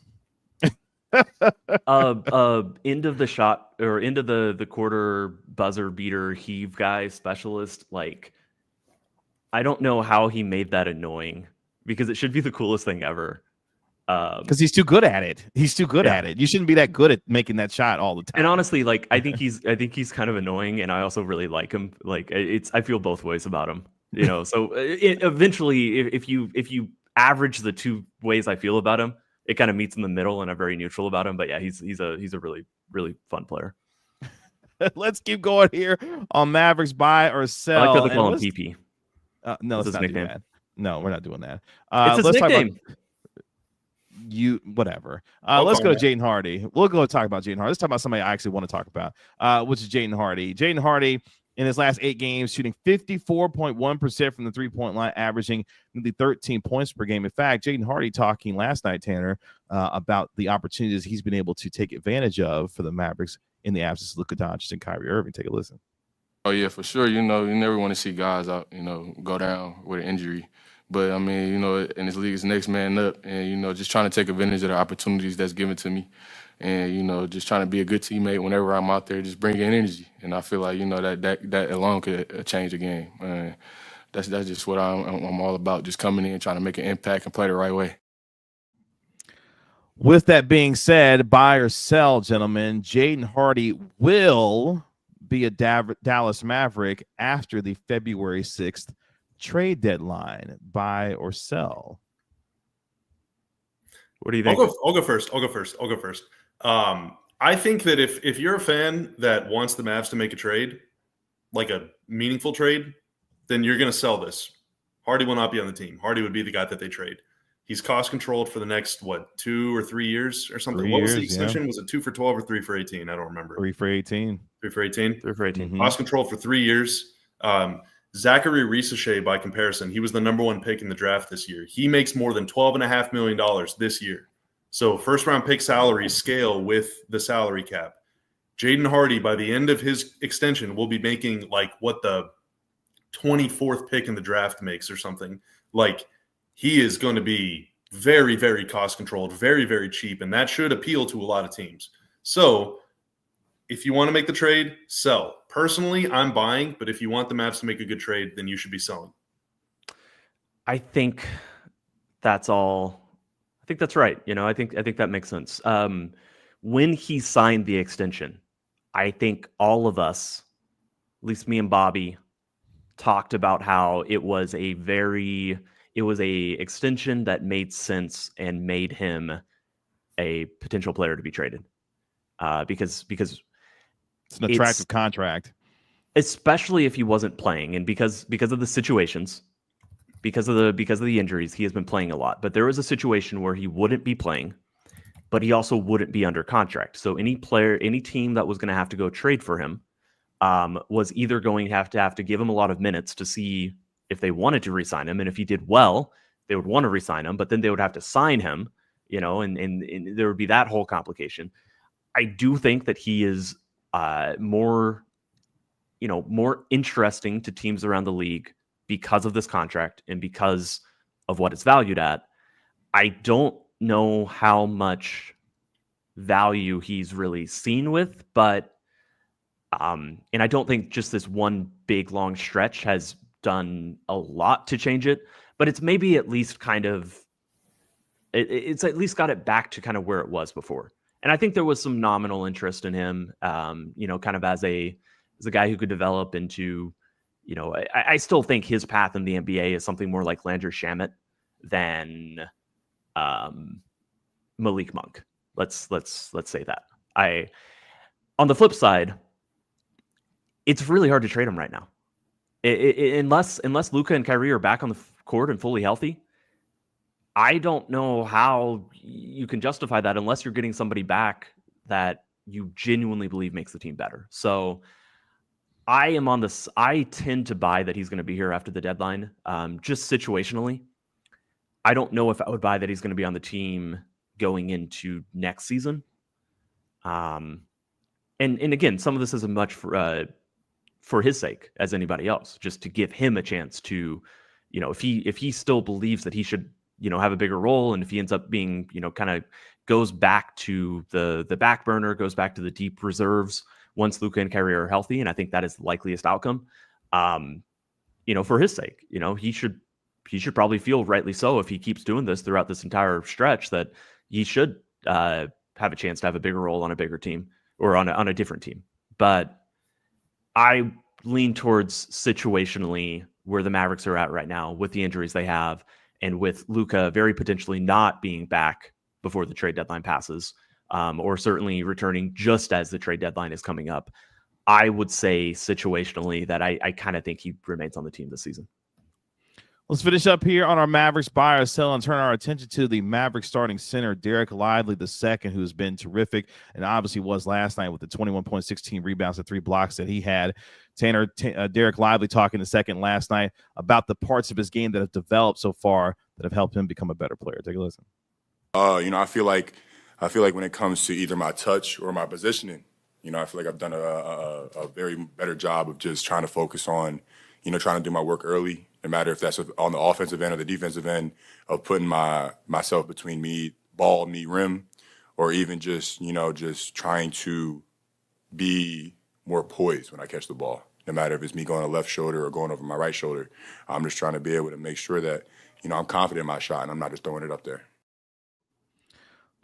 end of the shot or end of the quarter buzzer beater heave guy specialist. Like, I don't know how he made that annoying because it should be the coolest thing ever. Because he's too good at it. He's too good at it. You shouldn't be that good at making that shot all the time. And honestly, like I think he's kind of annoying, and I also really like him. Like I feel both ways about him. So eventually, if you average the two ways I feel about him, it kind of meets in the middle, and I'm very neutral about him. But yeah, he's a really, really fun player. Let's keep going here on Mavericks buy or sell. I like that they call him PP. No, let's not do that. No, we're not doing that. It's his nickname. Whatever. Let's go to Jaden Hardy. We'll go talk about Jaden Hardy. Let's talk about somebody I actually want to talk about, which is Jaden Hardy. Jaden Hardy, in his last 8 games, shooting 54.1% from the three-point line, averaging nearly 13 points per game. In fact, Jaden Hardy talking last night, Tanner, about the opportunities he's been able to take advantage of for the Mavericks in the absence of Luka Doncic and Kyrie Irving. Take a listen. Oh, yeah, for sure. You never want to see guys out, go down with an injury. But, I mean, in this league, it's next man up. And, just trying to take advantage of the opportunities that's given to me. And, just trying to be a good teammate whenever I'm out there, just bringing energy. And I feel like, that alone could change a game. And that's just what I'm all about, just coming in, trying to make an impact and play the right way. With that being said, buy or sell, gentlemen, Jaden Hardy will be a Dallas Maverick after the February 6th trade deadline. Buy or sell? What do you think? I'll go first. I think that if you're a fan that wants the Mavs to make a trade, like a meaningful trade, then you're going to sell this. Hardy will not be on the team. Hardy would be the guy that they trade. He's cost controlled for the next, 2 or 3 years or something. What was the extension? Was it 2 for 12 or 3 for 18? I don't remember. 3 for 18. 3 for 18? 3 for 18. Cost controlled for 3 years. Zachary Risache, by comparison, he was the number 1 pick in the draft this year. He makes more than $12.5 million this year. So first-round pick salaries scale with the salary cap. Jaden Hardy, by the end of his extension, will be making like what the 24th pick in the draft makes or something. Like, he is going to be very, very cost-controlled, very, very cheap, and that should appeal to a lot of teams. So if you want to make the trade, sell. Personally, I'm buying, but if you want the Mavs to make a good trade, then you should be selling. I think that's all. I think that's right. I think that makes sense. When he signed the extension, I think all of us, at least me and Bobby, talked about how it was a extension that made sense and made him a potential player to be traded. Because it's an attractive contract, especially if he wasn't playing, and because of the situations, because of the injuries, he has been playing a lot. But there was a situation where he wouldn't be playing, but he also wouldn't be under contract. So any team that was going to have to go trade for him was either going to have to give him a lot of minutes to see if they wanted to re-sign him, and if he did well, they would want to re-sign him. But then they would have to sign him, and there would be that whole complication. I do think that he is more interesting to teams around the league because of this contract and because of what it's valued at. I don't know how much value he's really seen with, but and I don't think just this one big long stretch has done a lot to change it, but it's maybe at least it's at least got it back to kind of where it was before. And I think there was some nominal interest in him, kind of as a guy who could develop into, I still think his path in the NBA is something more like Landry Shamet than Malik Monk. Let's say that. On the flip side, it's really hard to trade him right now, unless Luka and Kyrie are back on the court and fully healthy. I don't know how you can justify that unless you're getting somebody back that you genuinely believe makes the team better. So I tend to buy that he's going to be here after the deadline. Just situationally, I don't know if I would buy that he's going to be on the team going into next season. And again, some of this isn't much for his sake as anybody else, just to give him a chance to, if he still believes that he should, have a bigger role, and if he ends up being, kind of goes back to the back burner, goes back to the deep reserves once Luka and Kyrie are healthy, and I think that is the likeliest outcome. For his sake, he should probably feel, rightly so, if he keeps doing this throughout this entire stretch, that he should have a chance to have a bigger role on a bigger team or on a different team. But I lean towards situationally where the Mavericks are at right now with the injuries they have, and with Luka very potentially not being back before the trade deadline passes, or certainly returning just as the trade deadline is coming up. I would say situationally that I kind of think he remains on the team this season. Let's finish up here on our Mavericks buy or sell and turn our attention to the Mavericks starting center, Dereck Lively II, who's been terrific and obviously was last night with the 21.16 rebounds and 3 blocks that he had. Dereck Lively talking the second last night about the parts of his game that have developed so far that have helped him become a better player. Take a listen. I feel like when it comes to either my touch or my positioning, I feel like I've done a very better job of just trying to focus on, trying to do my work early. No matter if that's on the offensive end or the defensive end, of putting myself between ball, rim, or even just trying to be more poised when I catch the ball. No matter if it's me going on the left shoulder or going over my right shoulder, I'm just trying to be able to make sure that, I'm confident in my shot and I'm not just throwing it up there.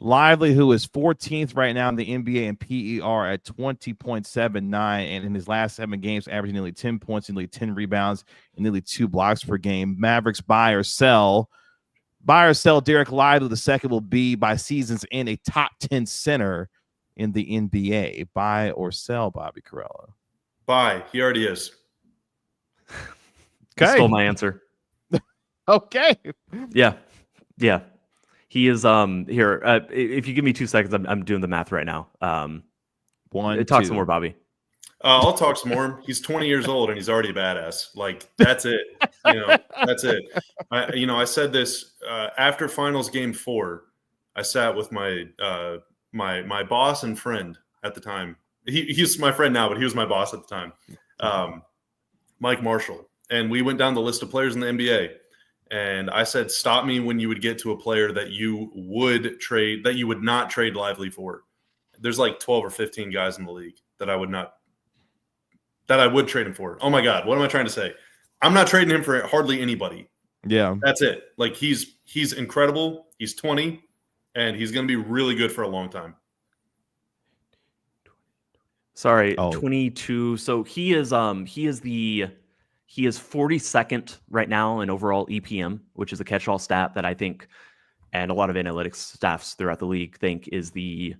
Lively, who is 14th right now in the NBA in PER at 20.79, and in his last 7 games, averaging nearly 10 points, nearly 10 rebounds, and nearly 2 blocks per game. Mavericks buy or sell. Buy or sell Dereck Lively II will be, by season's end, a top 10 center in the NBA. Buy or sell, Bobby Carella? Bye. He already is. You Okay. stole my answer. Okay. Yeah. He is here. If you give me 2 seconds, I'm doing the math right now. One. Talk two. some more, Bobby. I'll talk some more. He's 20 years old and he's already a badass. Like, that's it. That's it. I said this after finals game 4. I sat with my my boss and friend at the time. He's my friend now, but he was my boss at the time. Mike Marshall. And we went down the list of players in the NBA. And I said, stop me when you would get to a player that you would trade, that you would not trade Lively for. There's like 12 or 15 guys in the league that I would trade him for. Oh my God, what am I trying to say? I'm not trading him for hardly anybody. Yeah. That's it. Like he's incredible. He's 20 and he's going to be really good for a long time. Sorry, Oh. 22. So he is 42nd right now in overall EPM, which is a catch-all stat that I think, and a lot of analytics staffs throughout the league think is the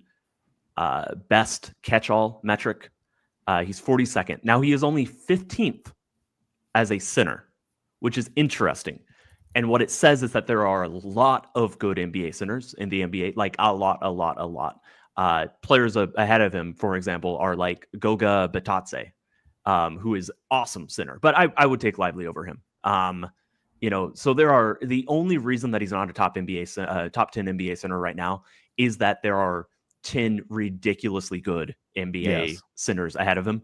best catch-all metric. He's 42nd. Now he is only 15th as a center, which is interesting. And what it says is that there are a lot of good NBA centers in the NBA, like a lot. Players ahead of him, for example, are like Goga Bitadze, who is awesome center, but I would take Lively over him. So the only reason that he's not a top 10 NBA center right now is that there are 10 ridiculously good NBA centers ahead of him.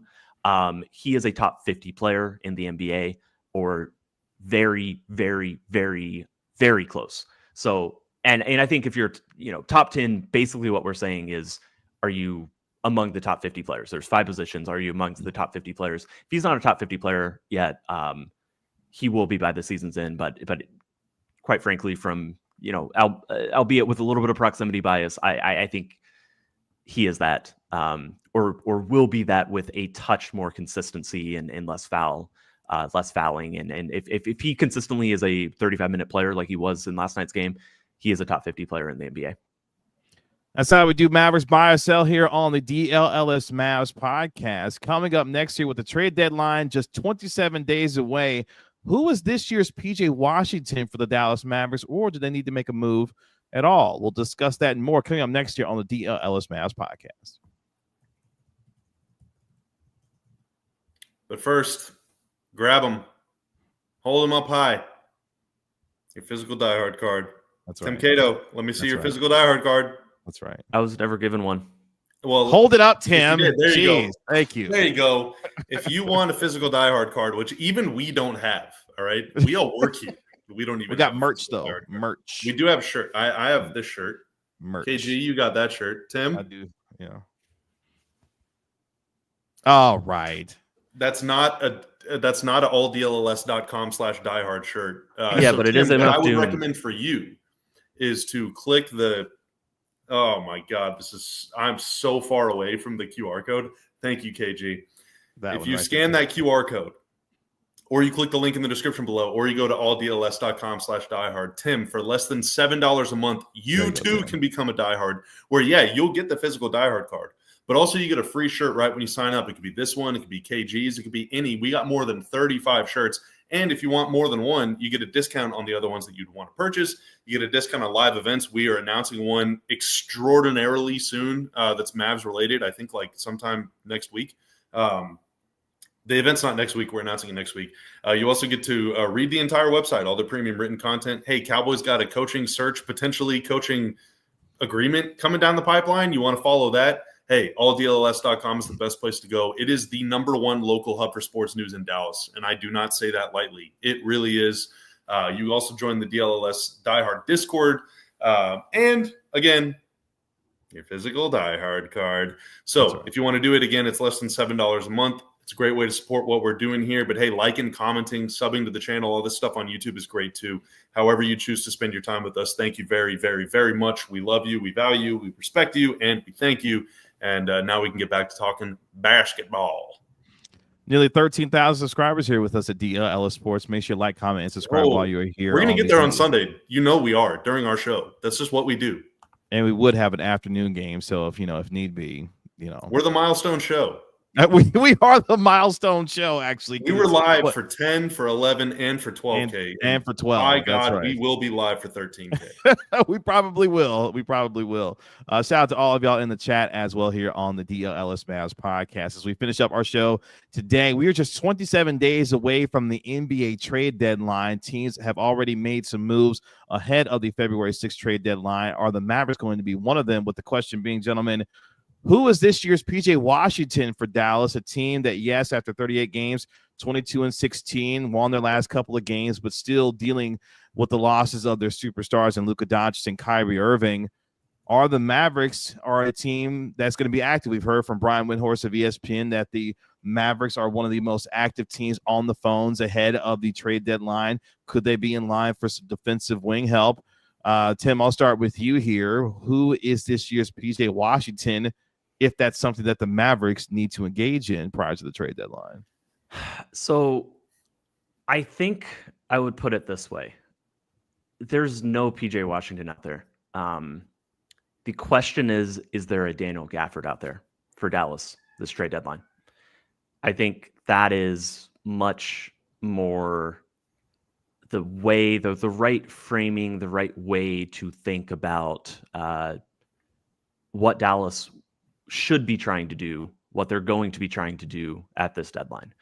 He is a top 50 player in the NBA, or very, very, very, very close. So, and I think if you're, top 10, basically what we're saying is, are you among the top 50 players? There's 5 positions. Are you amongst the top 50 players? If he's not a top 50 player yet, he will be by the season's end. But quite frankly, from, albeit with a little bit of proximity bias, I think he is that, or will be that with a touch more consistency and less fouling. And if he consistently is a 35-minute player like he was in last night's game, he is a top 50 player in the NBA. That's how we do Mavericks buy or sell here on the DLLS Mavs podcast. Coming up next year with the trade deadline just 27 days away, who is this year's PJ Washington for the Dallas Mavericks, or do they need to make a move at all? We'll discuss that and more coming up next year on the DLLS Mavs podcast. But first, grab them, hold them up high. Your physical diehard card. That's Tim right. Cato, let me see your physical diehard card. That's right. I was never given one. Well, Hold it up, Tim. There you go. Thank you. There you go. If you want a physical diehard card, which even we don't have, all right? We all work here. We don't even. We got have merch though. Merch. We do have a shirt. I have this shirt. Merch. KG, you got that shirt. Tim, I do. Yeah. All right. that's not a alldlls.com/diehard shirt. But it is Tim, what I enough would to recommend for you is to click the. Oh my God, I'm so far away from the QR code. Thank you, KG. If you scan that QR code, or you click the link in the description below, or you go to alldlls.com/diehard, Tim, for less than $7 a month, you too can become a diehard, where, you'll get the physical diehard card, but also you get a free shirt right when you sign up. It could be this one. It could be KG's. It could be any. We got more than 35 shirts. And if you want more than one, you get a discount on the other ones that you'd want to purchase. You get a discount on live events. We are announcing one extraordinarily soon that's Mavs related, I think like sometime next week. The event's not next week. We're announcing it next week. You also get to read the entire website, all the premium written content. Hey, Cowboys got a coaching search, potentially coaching agreement coming down the pipeline. You want to follow that? Hey, alldlls.com is the best place to go. It is the number one local hub for sports news in Dallas, and I do not say that lightly. It really is. You also join the DLLS Diehard Discord, and again, your physical diehard card. So if you want to do it, again, it's less than $7 a month. It's a great way to support what we're doing here. But hey, liking, commenting, subbing to the channel, all this stuff on YouTube is great too. However you choose to spend your time with us, thank you very, very, very much. We love you, we value you, we respect you, and we thank you. And now we can get back to talking basketball. Nearly 13,000 subscribers here with us at DLLS Sports. Make sure you like, comment, and subscribe while you're here. We're going to get there on Sunday. We are during our show. That's just what we do. And we would have an afternoon game. So if need be, We're the milestone show. We are the milestone show, actually. We were live for 10, for 11, and for 12K. And for 12. My That's God, right. we will be live for 13K. We probably will. Shout out to all of y'all in the chat as well here on the DLLS Mavs podcast. As we finish up our show today, we are just 27 days away from the NBA trade deadline. Teams have already made some moves ahead of the February 6th trade deadline. Are the Mavericks going to be one of them? With the question being, gentlemen, who is this year's PJ Washington for Dallas? A team that, yes, after 38 games, 22-16, won their last couple of games, but still dealing with the losses of their superstars and Luka Doncic and Kyrie Irving. Are the Mavericks a team that's going to be active? We've heard from Brian Windhorst of ESPN that the Mavericks are one of the most active teams on the phones ahead of the trade deadline. Could they be in line for some defensive wing help? Tim, I'll start with you here. Who is this year's PJ Washington, if that's something that the Mavericks need to engage in prior to the trade deadline? So I think I would put it this way. There's no PJ Washington out there. The question is there a Daniel Gafford out there for Dallas this trade deadline? I think that is much more the way, the right framing, the right way to think about what Dallas should be trying to do, what they're going to be trying to do at this deadline.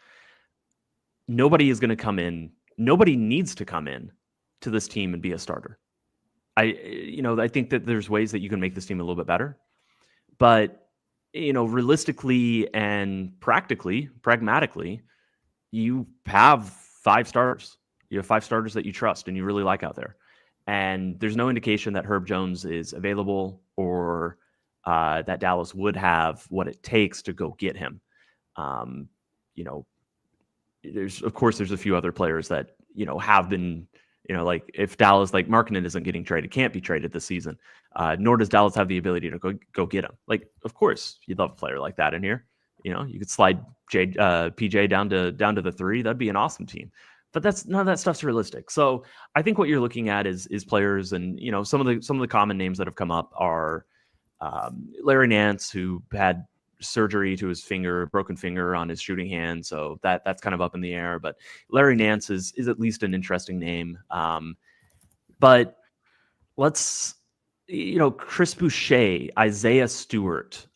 Nobody is going to come in. Nobody needs to come in to this team and be a starter. I think that there's ways that you can make this team a little bit better, but realistically and pragmatically, you have 5 starters. You have 5 starters that you trust and you really like out there. And there's no indication that Herb Jones is available or that Dallas would have what it takes to go get him. There's a few other players that, have been, like if Dallas, like Markkanen isn't getting traded, can't be traded this season, nor does Dallas have the ability to go get him. Like, of course, you'd love a player like that in here. You could slide PJ down to the 3. That'd be an awesome team. But none of that stuff's realistic. So I think what you're looking at is players, and some of the common names that have come up are Larry Nance, who had surgery to his broken finger on his shooting hand. So that's kind of up in the air, but Larry Nance is at least an interesting name. But let's, Chris Boucher, Isaiah Stewart,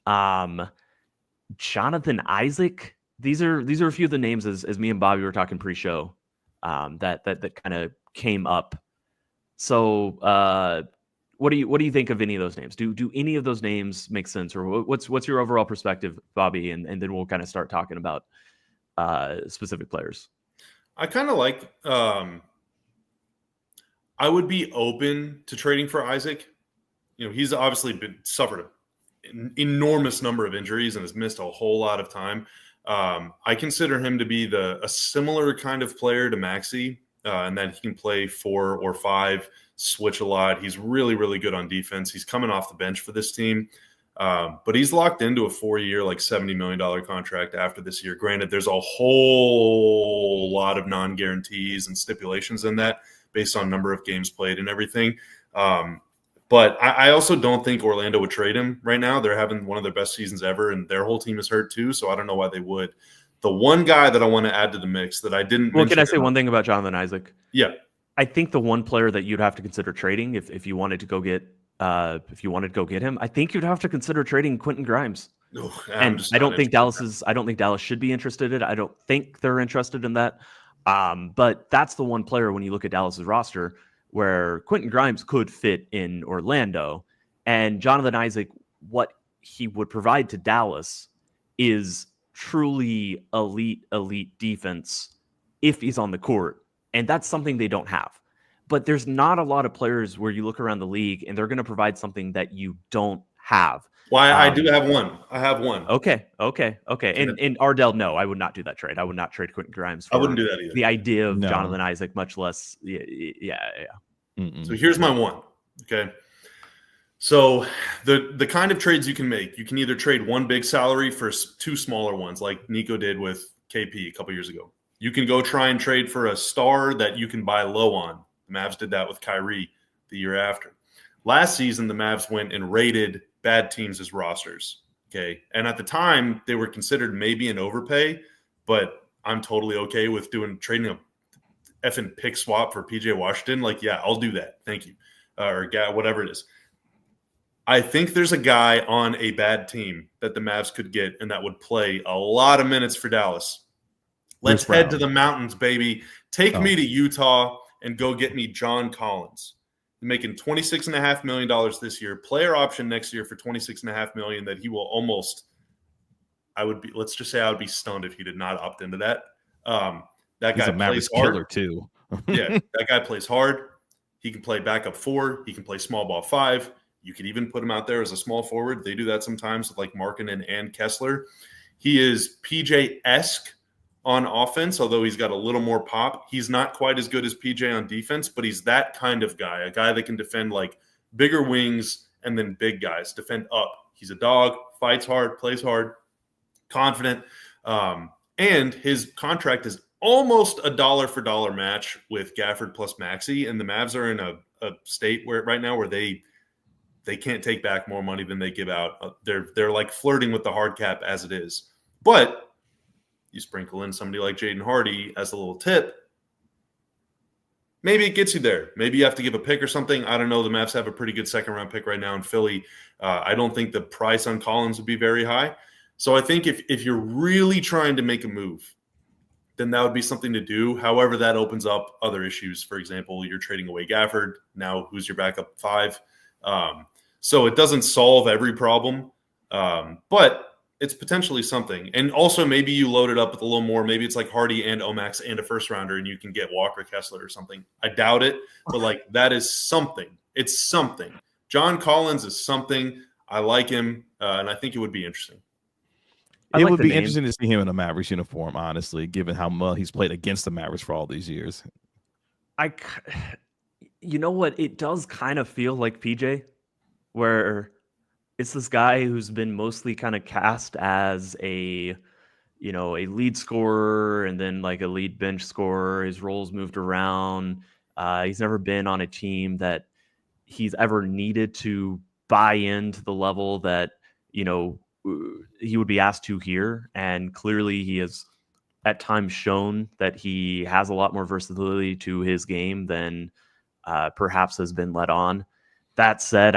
Jonathan Isaac. These are a few of the names as me and Bobby were talking pre-show, that kind of came up. So, what do you think of any of those names? Do any of those names make sense, or what's your overall perspective, Bobby? And then we'll kind of start talking about specific players. I kind of like. I would be open to trading for Isaac. He's obviously suffered an enormous number of injuries and has missed a whole lot of time. I consider him to be a similar kind of player to Maxey, and that he can play 4 or 5. Switch a lot. He's really, really good on defense. He's coming off the bench for this team. But he's locked into a 4-year, like $70 million contract after this year. Granted, there's a whole lot of non-guarantees and stipulations in that based on number of games played and everything. But I also don't think Orlando would trade him right now. They're having one of their best seasons ever, and their whole team is hurt too, so I don't know why they would. The one guy that I want to add to the mix that I didn't mention. Can I say one thing about Jonathan Isaac? Yeah. I think the one player that you'd have to consider trading if you wanted to go get him, I think you'd have to consider trading Quentin Grimes. I don't think Dallas should be interested in it. I don't think they're interested in that. But that's the one player when you look at Dallas's roster where Quentin Grimes could fit in Orlando, and Jonathan Isaac, what he would provide to Dallas is truly elite defense if he's on the court. And that's something they don't have. But there's not a lot of players where you look around the league and they're going to provide something that you don't have. Well, I do have one. I have one. Okay. And Ardell, no, I would not do that trade. I would not trade Quentin Grimes. I wouldn't do that either. The idea of Jonathan Isaac, much less. Yeah. So here's my one. Okay. So the kind of trades you can make, you can either trade one big salary for 2 smaller ones, like Nico did with KP a couple years ago. You can go try and trade for a star that you can buy low on. The Mavs did that with Kyrie the year after. Last season, the Mavs went and raided bad teams as rosters. Okay. And at the time, they were considered maybe an overpay, but I'm totally okay with trading a effing pick swap for PJ Washington. Like, yeah, I'll do that. Thank you. Or whatever it is. I think there's a guy on a bad team that the Mavs could get and that would play a lot of minutes for Dallas. Let's head to the mountains, baby. Take me to Utah and go get me John Collins. Making $26.5 million this year, player option next year for $26.5 million that he will almost – let's just say I would be stunned if he did not opt into that. That guy plays hard. Killer too. Yeah, that guy plays hard. He can play backup 4. He can play small ball 5. You could even put him out there as a small forward. They do that sometimes with like Markkanen and Kessler. He is PJ-esque on offense, although he's got a little more pop. He's not quite as good as PJ on defense, but he's that kind of guy, a guy that can defend like bigger wings and then big guys, defend up. He's a dog, fights hard, plays hard, confident. And his contract is almost a dollar for dollar match with Gafford plus Maxey. And the Mavs are in a state right now where they can't take back more money than they give out. They're like flirting with the hard cap as it is. But you sprinkle in somebody like Jaden Hardy as a little tip, maybe it gets you there. Maybe you have to give a pick or something. I don't know. The Mavs have a pretty good second-round pick right now in Philly. I don't think the price on Collins would be very high. So I think if you're really trying to make a move, then that would be something to do. However, that opens up other issues. For example, you're trading away Gafford. Now who's your backup 5? So it doesn't solve every problem, but it's potentially something. And also maybe you load it up with a little more. Maybe it's like Hardy and Omax and a first rounder and you can get Walker Kessler or something. I doubt it, but like that is something. It's something. John Collins is something. I like him, and I think it would be interesting. It would be interesting to see him in a Mavericks uniform, honestly, given how well he's played against the Mavericks for all these years. You know what? It does kind of feel like PJ, where it's this guy who's been mostly kind of cast as a lead scorer and then like a lead bench scorer. His roles moved around. He's never been on a team that he's ever needed to buy into the level that, he would be asked to here. And clearly he has at times shown that he has a lot more versatility to his game than perhaps has been let on. That said,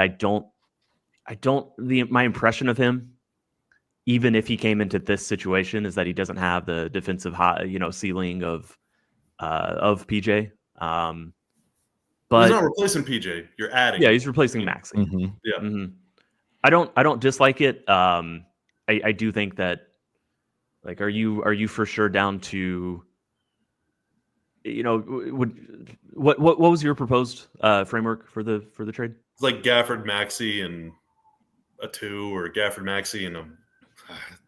my impression of him, even if he came into this situation, is that he doesn't have the defensive ceiling of PJ. But he's not replacing PJ. You're adding. Yeah, he's replacing Maxey. Mm-hmm. Yeah. Mm-hmm. I don't dislike it. I do think that, like, are you for sure down to, what was your proposed framework for the trade? It's like Gafford, Maxey, and a 2, or Gafford, Maxey, and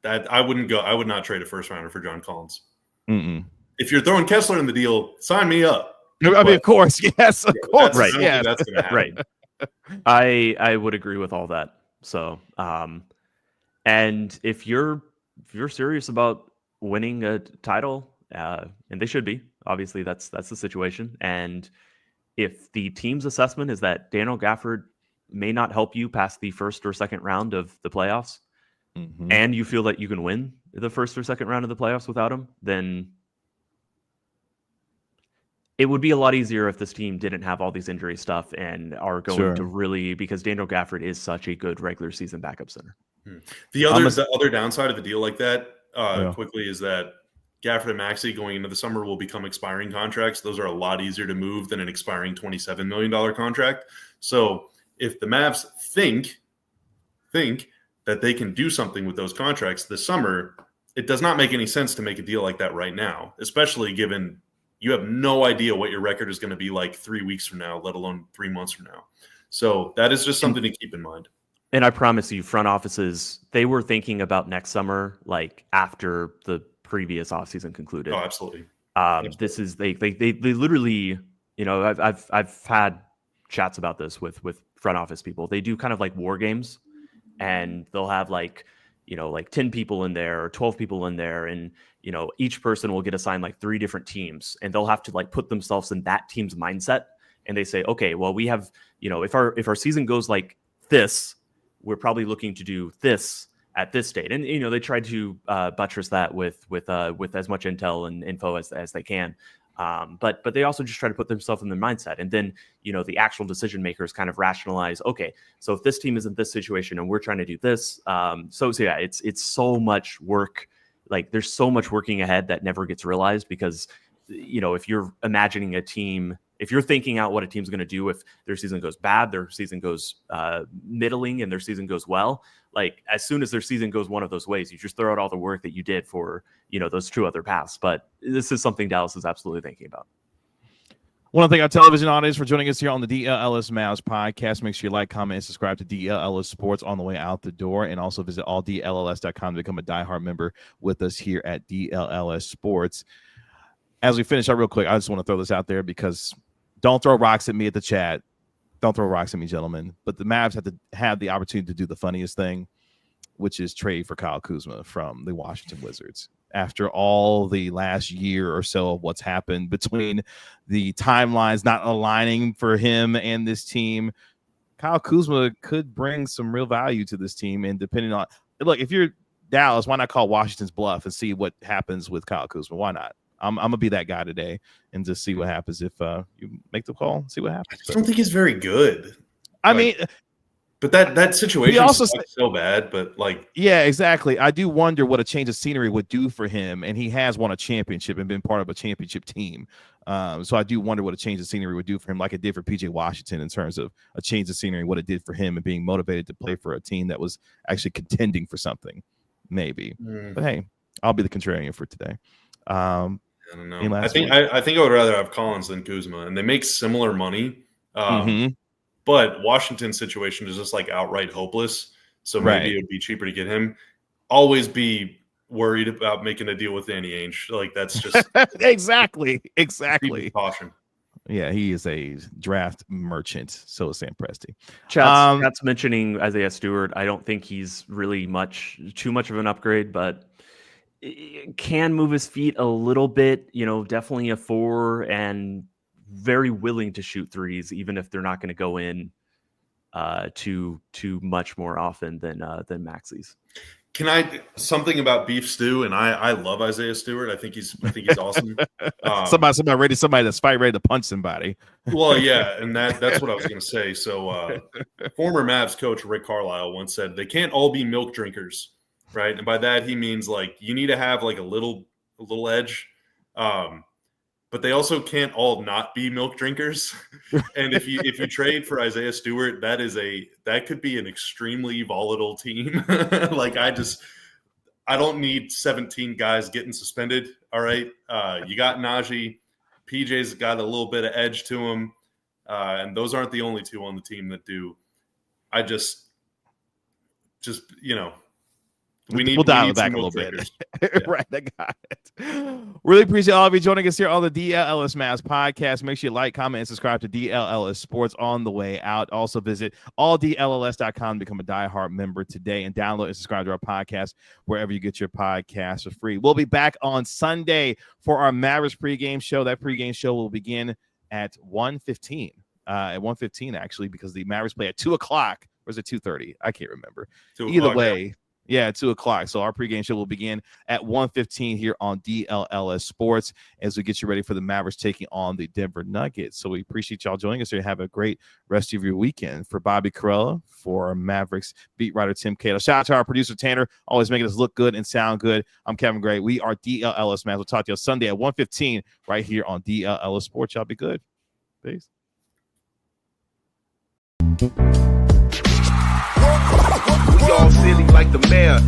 that I would not trade a first rounder for John Collins. Mm-mm. If you're throwing Kessler in the deal, sign me up. I mean, of course, yes, of course, right? Yeah, that's gonna happen. Right. I would agree with all that. So, and if you're serious about winning a title, and they should be, obviously that's the situation. And if the team's assessment is that Daniel Gafford may not help you past the first or second round of the playoffs, mm-hmm. and you feel that you can win the first or second round of the playoffs without him, then it would be a lot easier if this team didn't have all these injury stuff and are going to really, because Daniel Gafford is such a good regular season backup center. The other downside of a deal like that, quickly, is that Gafford and Maxey going into the summer will become expiring contracts. Those are a lot easier to move than an expiring $27 million contract. So if the Mavs think that they can do something with those contracts this summer, it does not make any sense to make a deal like that right now, especially given you have no idea what your record is going to be like 3 weeks from now, let alone 3 months from now. So that is just something to keep in mind. And I promise you, front offices, they were thinking about next summer, like after the previous offseason concluded. Oh, absolutely. This is they literally, I've had chats about this with front office people. They do kind of like war games, and they'll have like 10 people in there or 12 people in there, and each person will get assigned like 3 different teams, and they'll have to like put themselves in that team's mindset. And they say, okay, well, we have, if our season goes like this, we're probably looking to do this, at this state. And they tried to buttress that with as much intel and info as they can. But they also just try to put themselves in their mindset. And then, the actual decision makers kind of rationalize, okay, so if this team is in this situation and we're trying to do this. So yeah, it's so much work. Like there's so much working ahead that never gets realized because, if you're imagining a team, if you're thinking out what a team's going to do, if their season goes bad, their season goes middling, and their season goes well, like as soon as their season goes one of those ways, you just throw out all the work that you did for, those 2 other paths. But this is something Dallas is absolutely thinking about. I want to thank our television audience for joining us here on the DLLS Mavs podcast. Make sure you like, comment, and subscribe to DLLS Sports on the way out the door. And also visit alldlls.com to become a diehard member with us here at DLLS Sports. As we finish up real quick, I just want to throw this out there because don't throw rocks at me at the chat. Don't throw rocks at me, gentlemen. But the Mavs have the opportunity to do the funniest thing, which is trade for Kyle Kuzma from the Washington Wizards. After all the last year or so of what's happened between the timelines not aligning for him and this team, Kyle Kuzma could bring some real value to this team. And depending on, look, if you're Dallas, why not call Washington's bluff and see what happens with Kyle Kuzma? Why not? I'm gonna be that guy today and just see what happens if you make the call. See what happens. I don't think he's very good. I mean, but that situation also is so bad. But yeah, exactly. I do wonder what a change of scenery would do for him, and he has won a championship and been part of a championship team. So I do wonder what a change of scenery would do for him, like it did for PJ Washington in terms of a change of scenery, what it did for him and being motivated to play for a team that was actually contending for something, maybe. But hey, I'll be the contrarian for today. I don't know. I think I would rather have Collins than Kuzma, and they make similar money. But Washington's situation is just outright hopeless. So maybe it would be cheaper to get him. Always be worried about making a deal with Danny Ainge. That's just exactly. Caution. Yeah, he is a draft merchant. So is Sam Presti. Chat's mentioning Isaiah Stewart. I don't think he's really too much of an upgrade, but can move his feet a little bit, definitely a 4 and very willing to shoot threes, even if they're not going to go in too much more often than Maxey's. Can I something about beef stew? And I love Isaiah Stewart. I think he's awesome. Somebody that's ready to punch somebody. Well, yeah, and that's what I was going to say. So former Mavs coach Rick Carlisle once said they can't all be milk drinkers. Right. And by that, he means you need to have a little edge. But they also can't all not be milk drinkers. And if you trade for Isaiah Stewart, that could be an extremely volatile team. I don't need 17 guys getting suspended. All right. You got Najee. PJ's got a little bit of edge to him. And those aren't the only 2 on the team that do. I just we'll dial it back a little bit. Right, I got it. Really appreciate all of you joining us here on the DLLS Mavs podcast. Make sure you like, comment, and subscribe to DLLS Sports on the way out. Also visit alldlls.com to become a diehard member today and download and subscribe to our podcast wherever you get your podcasts for free. We'll be back on Sunday for our Mavericks pregame show. That pregame show will begin at 1:15. At 1:15, actually, because the Mavericks play at 2 o'clock. Or is it 2:30? I can't remember. Either way. Yeah, at 2 o'clock. So our pregame show will begin at 1:15 here on DLLS Sports as we get you ready for the Mavericks taking on the Denver Nuggets. So we appreciate y'all joining us here. Have a great rest of your weekend. For Bobby Carella, for Mavericks beat writer Tim Cato. Shout out to our producer Tanner, always making us look good and sound good. I'm Kevin Gray. We are DLLS Mavs. We'll talk to you Sunday at 1:15 right here on DLLS Sports. Y'all be good. Peace. We all silly like the mayor.